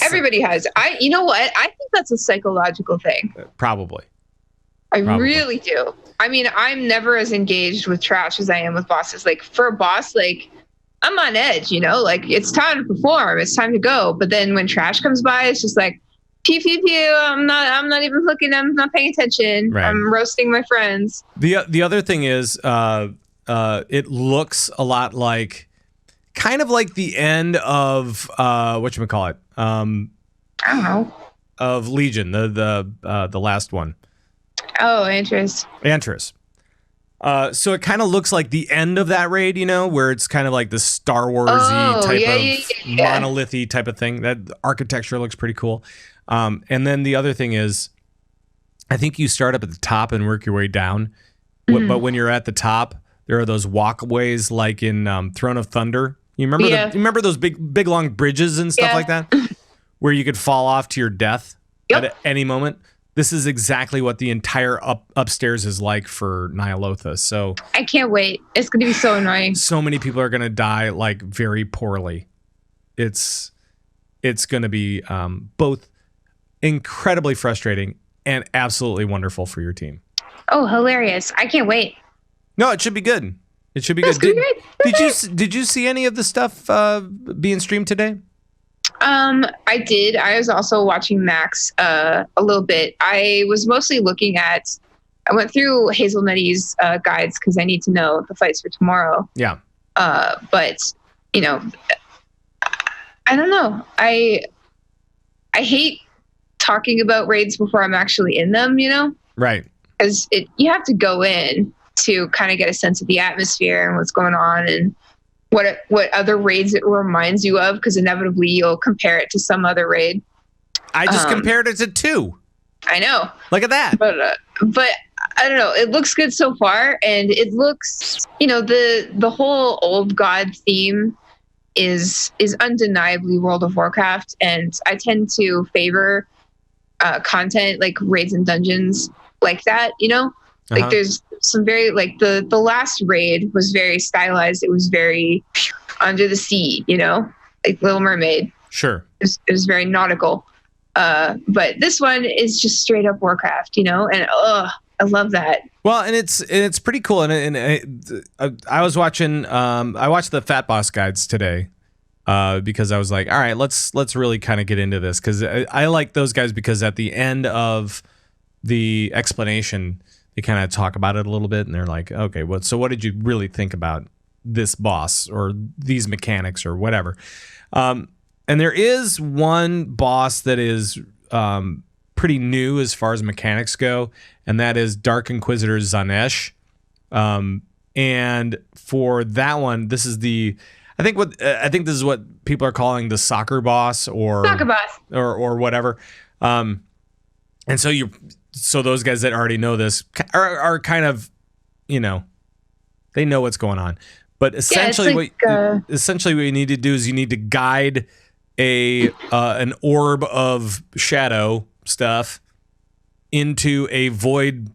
Everybody has. You know what? I think that's a psychological thing. Probably. I really do. I mean, I'm never as engaged with trash as I am with bosses. Like for a boss, like I'm on edge, like it's time to perform. It's time to go. But then when trash comes by, it's just like, pew, pew, pew. I'm not even looking. I'm not paying attention. Right. I'm roasting my friends. The other thing is, it looks a lot like, kind of like the end of whatchamacallit? I don't know. Of Legion, the last one. Oh, Antris. So it kind of looks like the end of that raid, where it's kind of like the Star Wars-y type of monolithy type of thing. That architecture looks pretty cool. And then the other thing is, I think you start up at the top and work your way down. Mm-hmm. But when you're at the top, there are those walkways like in Throne of Thunder. You remember you remember those big long bridges and stuff like that, where you could fall off to your death at any moment. This is exactly what the entire upstairs is like for Ny'alotha. So I can't wait. It's going to be so annoying. So many people are going to die like very poorly. It's going to be both incredibly frustrating and absolutely wonderful for your team. Oh, hilarious. I can't wait. No, it should be good. It should be good. Did you see any of the stuff being streamed today? I did. I was also watching Max a little bit. I was mostly I went through Hazelnutty's guides because I need to know the fights for tomorrow. Yeah. But I don't know. I hate talking about raids before I'm actually in them, Right. Because you have to go in to kind of get a sense of the atmosphere and what's going on and what other raids it reminds you of, because inevitably you'll compare it to some other raid. I just compared it to 2. I know. Look at that. But I don't know. It looks good so far, and it looks, the whole old god theme is undeniably World of Warcraft, and I tend to favor content like raids and dungeons like that. Like there's some very like the last raid was very stylized. It was very under the sea, like Little Mermaid. Sure. It was very nautical. But this one is just straight up Warcraft, and I love that. Well, and it's pretty cool. And I was watching. I watched the Fat Boss guides today because I was like, all right, let's really kind of get into this, because I like those guys because at the end of the explanation, they kind of talk about it a little bit, and they're like, okay, so what did you really think about this boss or these mechanics or whatever? And there is one boss that is pretty new as far as mechanics go, and that is Dark Inquisitor Zanesh. And for that one, this is I think this is what people are calling the soccer boss or whatever. And so those guys that already know this are kind of, they know what's going on. But essentially, essentially what you need to do is you need to guide an orb of shadow stuff into a void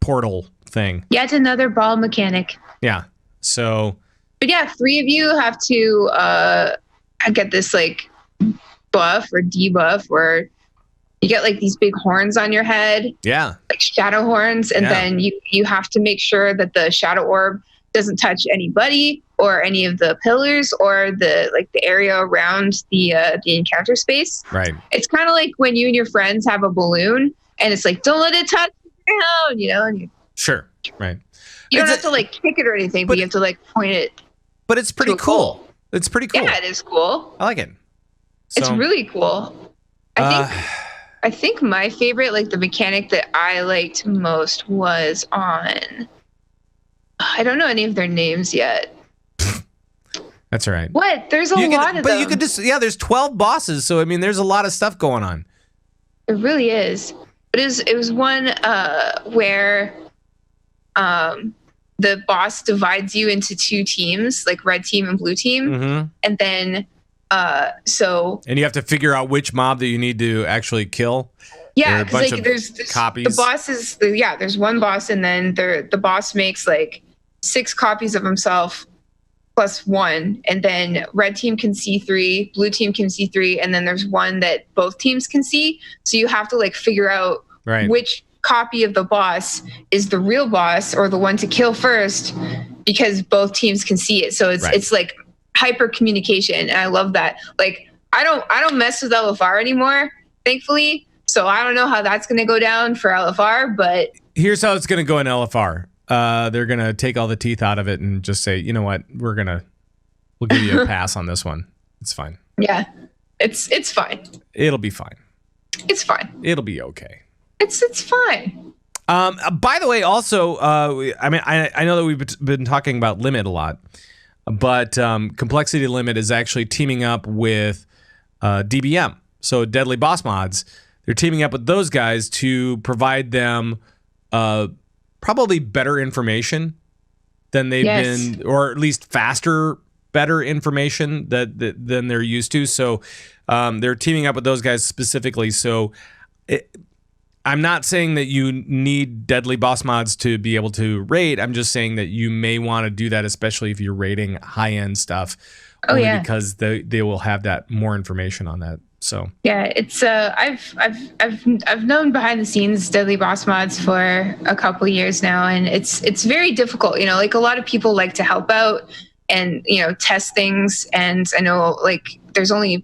portal thing. Yet another ball mechanic. Yeah. So. But yeah, 3 of you have to get this like buff or debuff where you get like these big horns on your head. Yeah. Like shadow horns. And then you have to make sure that the shadow orb doesn't touch anybody or any of the pillars or the area around the encounter space. Right. It's kind of like when you and your friends have a balloon and it's like, don't let it touch the ground, you know? And Sure. Right. you don't have to like kick it or anything, but you have to like point it. But it's pretty cool. It's pretty cool. Yeah, it is cool. I like it. It's really cool. I think my favorite, like the mechanic that I liked most was on, I don't know any of their names yet. That's all right. What? There's a lot of them. But you could just, there's 12 bosses. So, I mean, there's a lot of stuff going on. It really is. But it was one where the boss divides you into two teams, like red team and blue team. Mm-hmm. And then, and you have to figure out which mob that you need to actually kill. Yeah, because like there's copies. The boss is there's one boss, and then the boss makes like 6 copies of himself plus 1, and then red team can see 3, blue team can see 3, and then there's one that both teams can see. So you have to like figure out which copy of the boss is the real boss or the one to kill first, because both teams can see it. So it's like hyper communication, and I love that. Like I don't mess with LFR anymore, thankfully. So I don't know how that's going to go down for LFR, but here's how it's going to go in LFR. They're going to take all the teeth out of it and just say, you know what, we'll give you a pass on this one. It's fine. Yeah, it's fine. It'll be fine. It's fine. It'll be okay. It's fine. By the way, also, I mean, I know that we've been talking about Limit a lot, but Complexity Limit is actually teaming up with DBM, so Deadly Boss Mods. They're teaming up with those guys to provide them probably better information than they've been, or at least faster, better information than they're used to. So they're teaming up with those guys specifically. So I'm not saying that you need Deadly Boss Mods to be able to raid. I'm just saying that you may want to do that, especially if you're raiding high-end stuff. Because they will have that more information on that. So yeah, it's I've known behind the scenes Deadly Boss Mods for a couple of years now, and it's very difficult. You know, like a lot of people like to help out and test things, and I know like there's only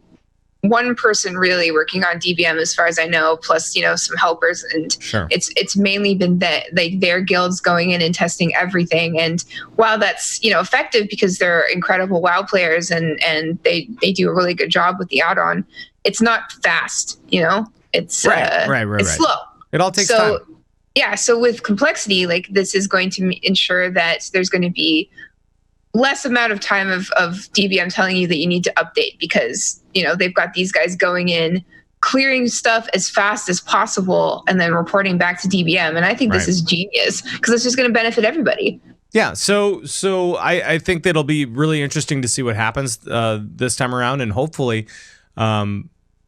one person really working on DBM as far as I know, plus some helpers, and it's mainly been their guilds going in and testing everything. And while that's effective because they're incredible WoW players and they do a really good job with the add-on, it's not fast. It's it's slow. It all takes time. Yeah, so with Complexity, like this is going to ensure that there's going to be less amount of time of DBM telling you that you need to update, because they've got these guys going in, clearing stuff as fast as possible, and then reporting back to DBM. And I think this is genius, because it's just going to benefit everybody. Yeah, so I think that it'll be really interesting to see what happens this time around, and hopefully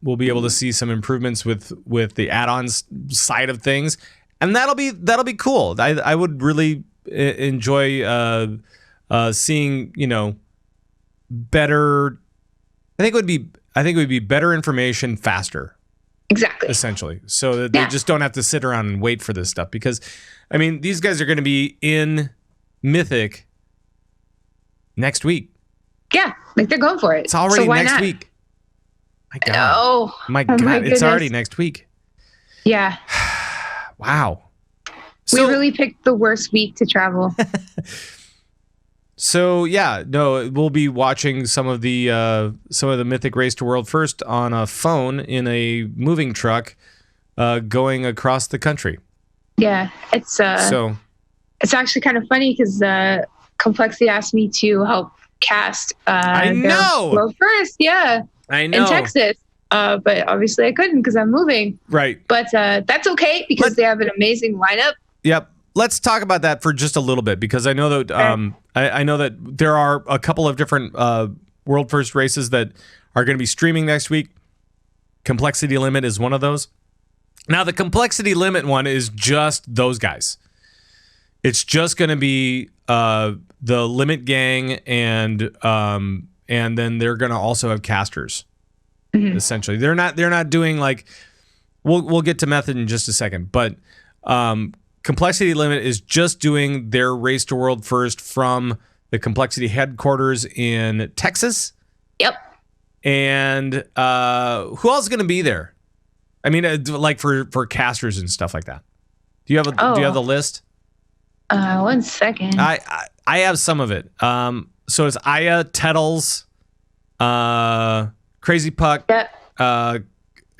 we'll be able to see some improvements with the add-ons side of things, and that'll be cool. I would really enjoy seeing better. I think it would be better information faster. Exactly. Essentially, so that they just don't have to sit around and wait for this stuff, because I mean these guys are going to be in Mythic next week. Yeah, like they're going for it. It's already next week. My God. My God, it's already next week. Yeah. Wow. We really picked the worst week to travel. So we'll be watching some of the Mythic Race to World First on a phone in a moving truck, going across the country. Yeah, it's actually kind of funny because Complexity asked me to help cast. I know. World First, yeah. I know. In Texas. But obviously I couldn't because I'm moving. Right. But that's okay because they have an amazing lineup. Yep. Let's talk about that for just a little bit, because I know that I know that there are a couple of different World First races that are going to be streaming next week. Complexity Limit is one of those. Now, the Complexity Limit one is just those guys. It's just going to be the Limit Gang, and then they're going to also have casters. Mm-hmm. Essentially, they're not doing like we'll get to Method in just a second, but Complexity Limit is just doing their Race to World First from the Complexity headquarters in Texas. Yep. And who else is going to be there? I mean, like for casters and stuff like that. Do you have the list? 1 second. I have some of it. So it's Aya, Tettles, Crazy Puck, Yep.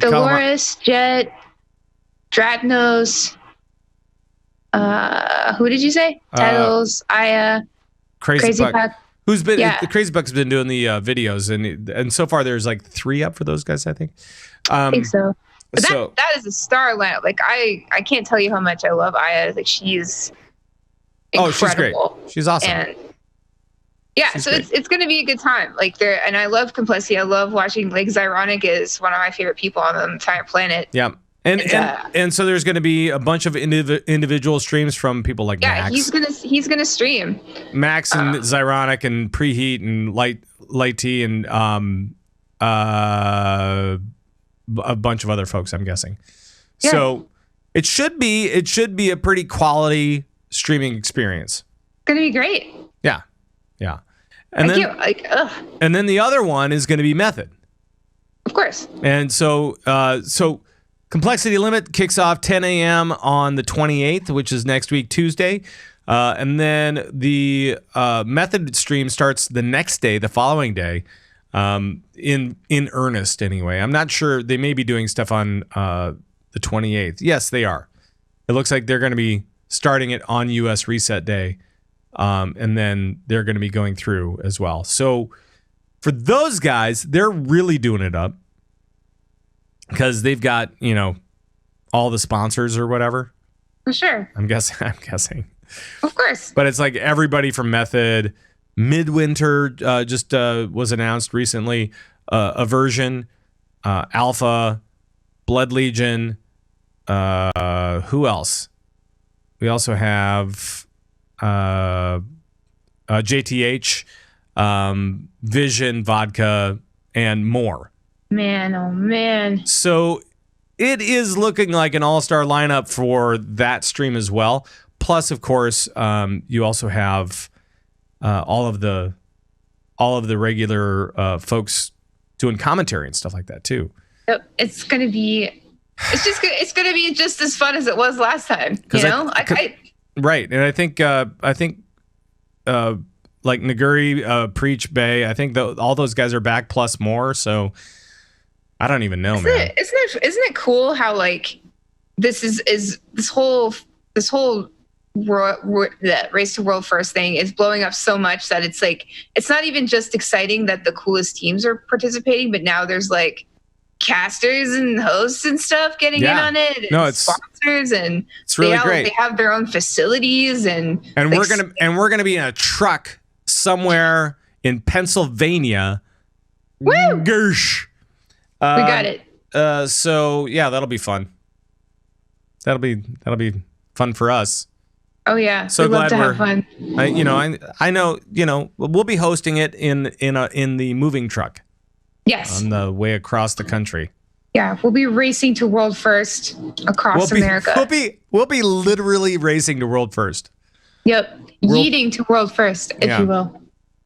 Dolores, Jet, Dratnos. Who did you say? Tettles, Aya, Crazy Puck. Who's been Crazy Puck's been doing the videos, and so far there's like 3 up for those guys, I think. I think so. But that is a star lineup. Like I can't tell you how much I love Aya. Like she's incredible. Oh, she's great. She's awesome. And yeah, she's so great. it's going to be a good time. Like and I love Complexity. I love watching. Like Zyronic is one of my favorite people on the entire planet. Yeah. And so there's going to be a bunch of individual streams from people like Max. Yeah, he's gonna stream. Max and Zyronic and Preheat and Light T and a bunch of other folks, I'm guessing. Yeah. So it should be a pretty quality streaming experience. It's gonna be great. Yeah. And then the other one is going to be Method. Of course. And so Complexity Limit kicks off 10 a.m. on the 28th, which is next week, Tuesday. And then the Method stream starts the next day, the following day, in earnest anyway. I'm not sure. They may be doing stuff on the 28th. Yes, they are. It looks like they're going to be starting it on US Reset Day. And then they're going to be going through as well. So for those guys, they're really doing it up. Because they've got, all the sponsors or whatever. For sure. I'm guessing. Of course. But it's like everybody from Method. Midwinter just was announced recently. Aversion, Alpha, Blood Legion. Who else? We also have JTH, Vision, Vodka, and more. Man, oh man. So it is looking like an all-star lineup for that stream as well. Plus, of course, you also have all of the regular folks doing commentary and stuff like that too. It's gonna be just as fun as it was last time. Right, and I think like Naguri, Preach, Bay. I think all those guys are back plus more. So. I don't even know, man. Isn't it cool how like this whole that Race to World First thing is blowing up so much that it's like it's not even just exciting that the coolest teams are participating, but now there's like casters and hosts and stuff getting in on it. And it's sponsors and it's really great. They have their own facilities and we're gonna be in a truck somewhere in Pennsylvania. Woo! Gersh. We got it. So yeah, that'll be fun. That'll be fun for us. Oh yeah, so glad to have fun. I know. We'll be hosting it in the moving truck. Yes. On the way across the country. Yeah, we'll be racing to world first across America. We'll be literally racing to world first. Yep, yeeting to world first, if you will.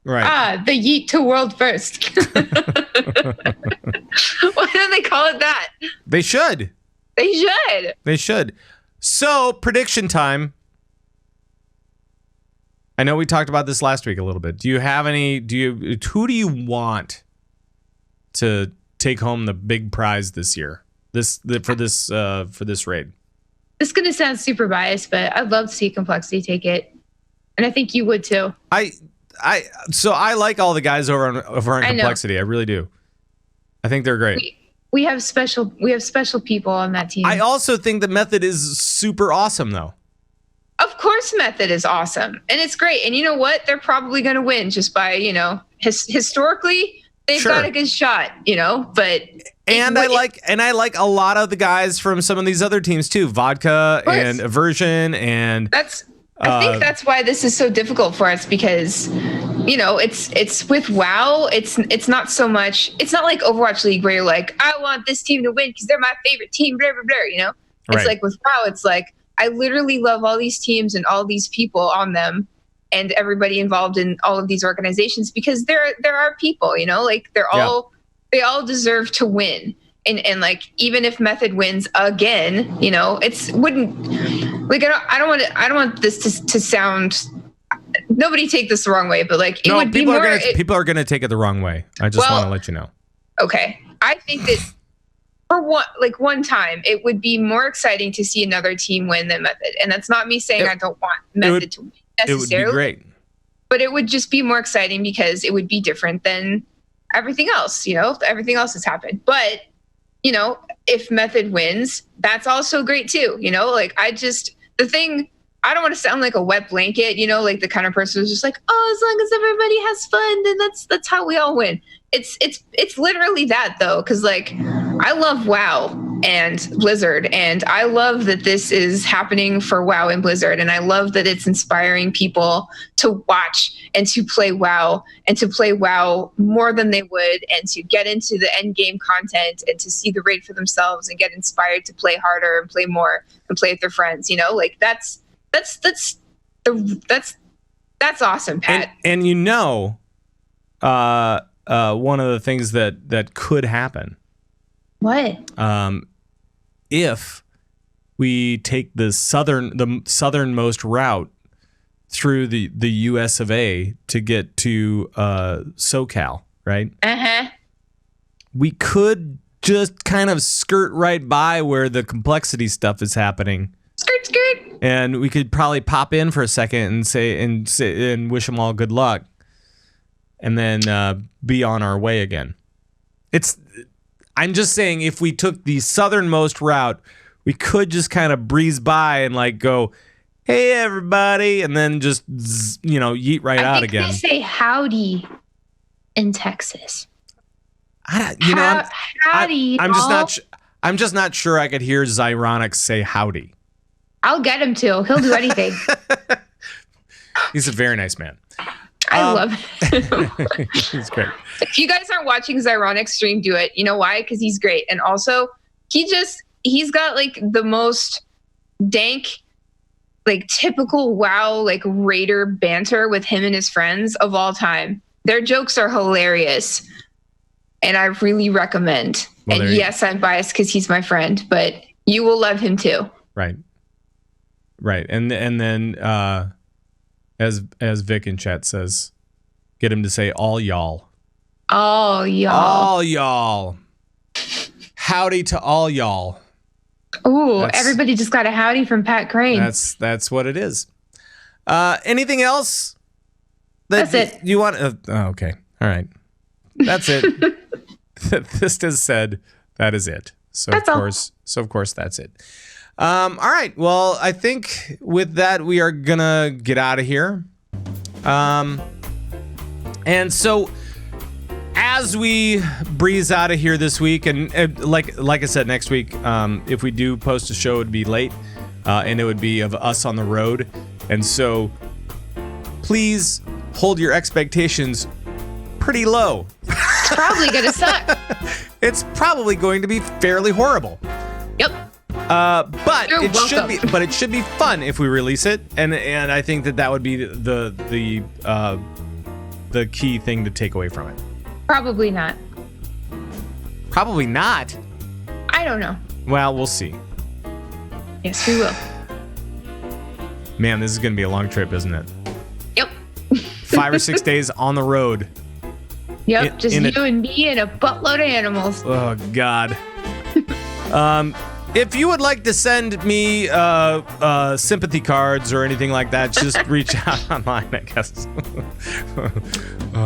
Right. The yeet to world first. Why don't they call it that? They should. They should. So, prediction time. I know we talked about this last week a little bit. Do you have any? Who do you want to take home the big prize this year? For this raid. This is gonna sound super biased, but I'd love to see Complexity take it, and I think you would too. So I like all the guys over on Complexity. I really do. I think they're great. We have special people on that team. I also think the Method is super awesome, though. Of course, Method is awesome, and it's great. And you know what? They're probably going to win just by historically they've got a good shot. But I like a lot of the guys from some of these other teams too. Vodka and Aversion and I think that's why this is so difficult for us because it's with WoW. It's not so much. It's not like Overwatch League where you're like, I want this team to win because they're my favorite team. Blah blah blah. It's like with WoW. It's like I literally love all these teams and all these people on them, and everybody involved in all of these organizations because there are people. Like they all deserve to win. And like even if Method wins again, it's wouldn't like I don't want this to sound. Nobody take this the wrong way, but like it would be more. People are gonna take it the wrong way. I just want to let you know. Okay, I think that for one time, it would be more exciting to see another team win than Method, and that's not me saying I don't want Method to win necessarily. It would be great, but it would just be more exciting because it would be different than everything else. Everything else has happened, but if Method wins, that's also great too. I don't want to sound like a wet blanket, like the kind of person who's just like, oh, as long as everybody has fun, then that's how we all win. It's literally that though, because like I love WoW and Blizzard, and I love that this is happening for WoW and Blizzard, and I love that it's inspiring people to watch and to play WoW and to play WoW more than they would, and to get into the end game content and to see the raid for themselves and get inspired to play harder and play more and play with their friends. Like that's awesome, Pat. And one of the things that could happen. What? If we take the southernmost route through the US of A to get to SoCal, right? Uh-huh. We could just kind of skirt right by where the complexity stuff is happening. Skirt. And we could probably pop in for a second and wish them all good luck, and then be on our way again. I'm just saying, if we took the southernmost route, we could just kind of breeze by and like go, "Hey everybody," and then just yeet right out again. They say howdy in Texas. Howdy. I'm just not sure I could hear Xyronic say howdy. I'll get him to. He'll do anything. He's a very nice man. I love him. He's great. If you guys aren't watching Xyronic stream, do it. You know why? Because he's great. And also, he's got like the most dank, like typical WoW, like raider banter with him and his friends of all time. Their jokes are hilarious. And I really recommend. Well, and yes, I'm biased because he's my friend, but you will love him too. Right. And then as Vic in chat says, get him to say all y'all. All y'all. All y'all. Howdy to all y'all. Ooh, everybody just got a howdy from Pat Crane. That's what it is. Anything else? That's it. You want? Okay. All right. That's it. Thyst has said that is it. So of course that's it. All right. Well, I think with that we are gonna get out of here. And so as we breeze out of here this week, and like I said, next week, if we do post a show, it would be late, and it would be of us on the road. And so please hold your expectations pretty low. It's probably gonna suck. It's probably going to be fairly horrible. Yep. But it should be fun if we release it, and I think that would be the key thing to take away from it. Probably not. Probably not. I don't know. Well, we'll see. Yes, we will. Man, this is going to be a long trip, isn't it? Yep. 5 or 6 days on the road. Yep, just you and me and a buttload of animals. Oh, God. If you would like to send me sympathy cards or anything like that, just reach out online, I guess.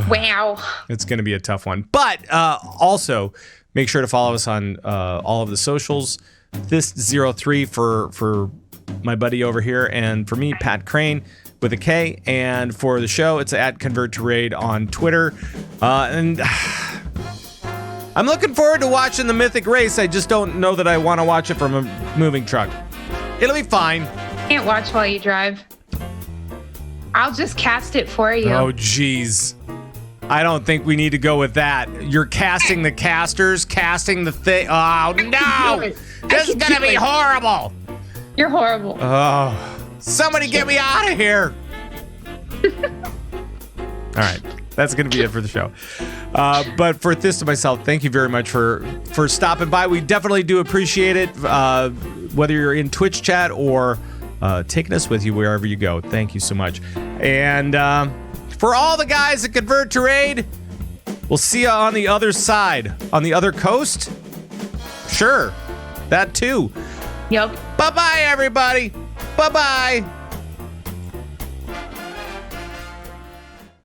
Wow. It's going to be a tough one. But also, make sure to follow us on all of the socials. Thyst03 for my buddy over here, and for me, Pat Crane with a K. And for the show, it's at Convert to Raid on Twitter. And I'm looking forward to watching the Mythic Race. I just don't know that I want to watch it from a moving truck. It'll be fine. Can't watch while you drive. I'll just cast it for you. Oh, jeez. I don't think we need to go with that. You're casting the casters, casting the thing. Oh, no. This is going to be horrible. You're horrible. Oh, somebody get me out of here. All right. That's going to be it for the show. But for Thyst and myself, thank you very much for stopping by. We definitely do appreciate it, whether you're in Twitch chat or taking us with you wherever you go. Thank you so much. And for all the guys that convert to raid, we'll see you on the other side, on the other coast. Sure, that too. Yep. Bye-bye, everybody. Bye-bye.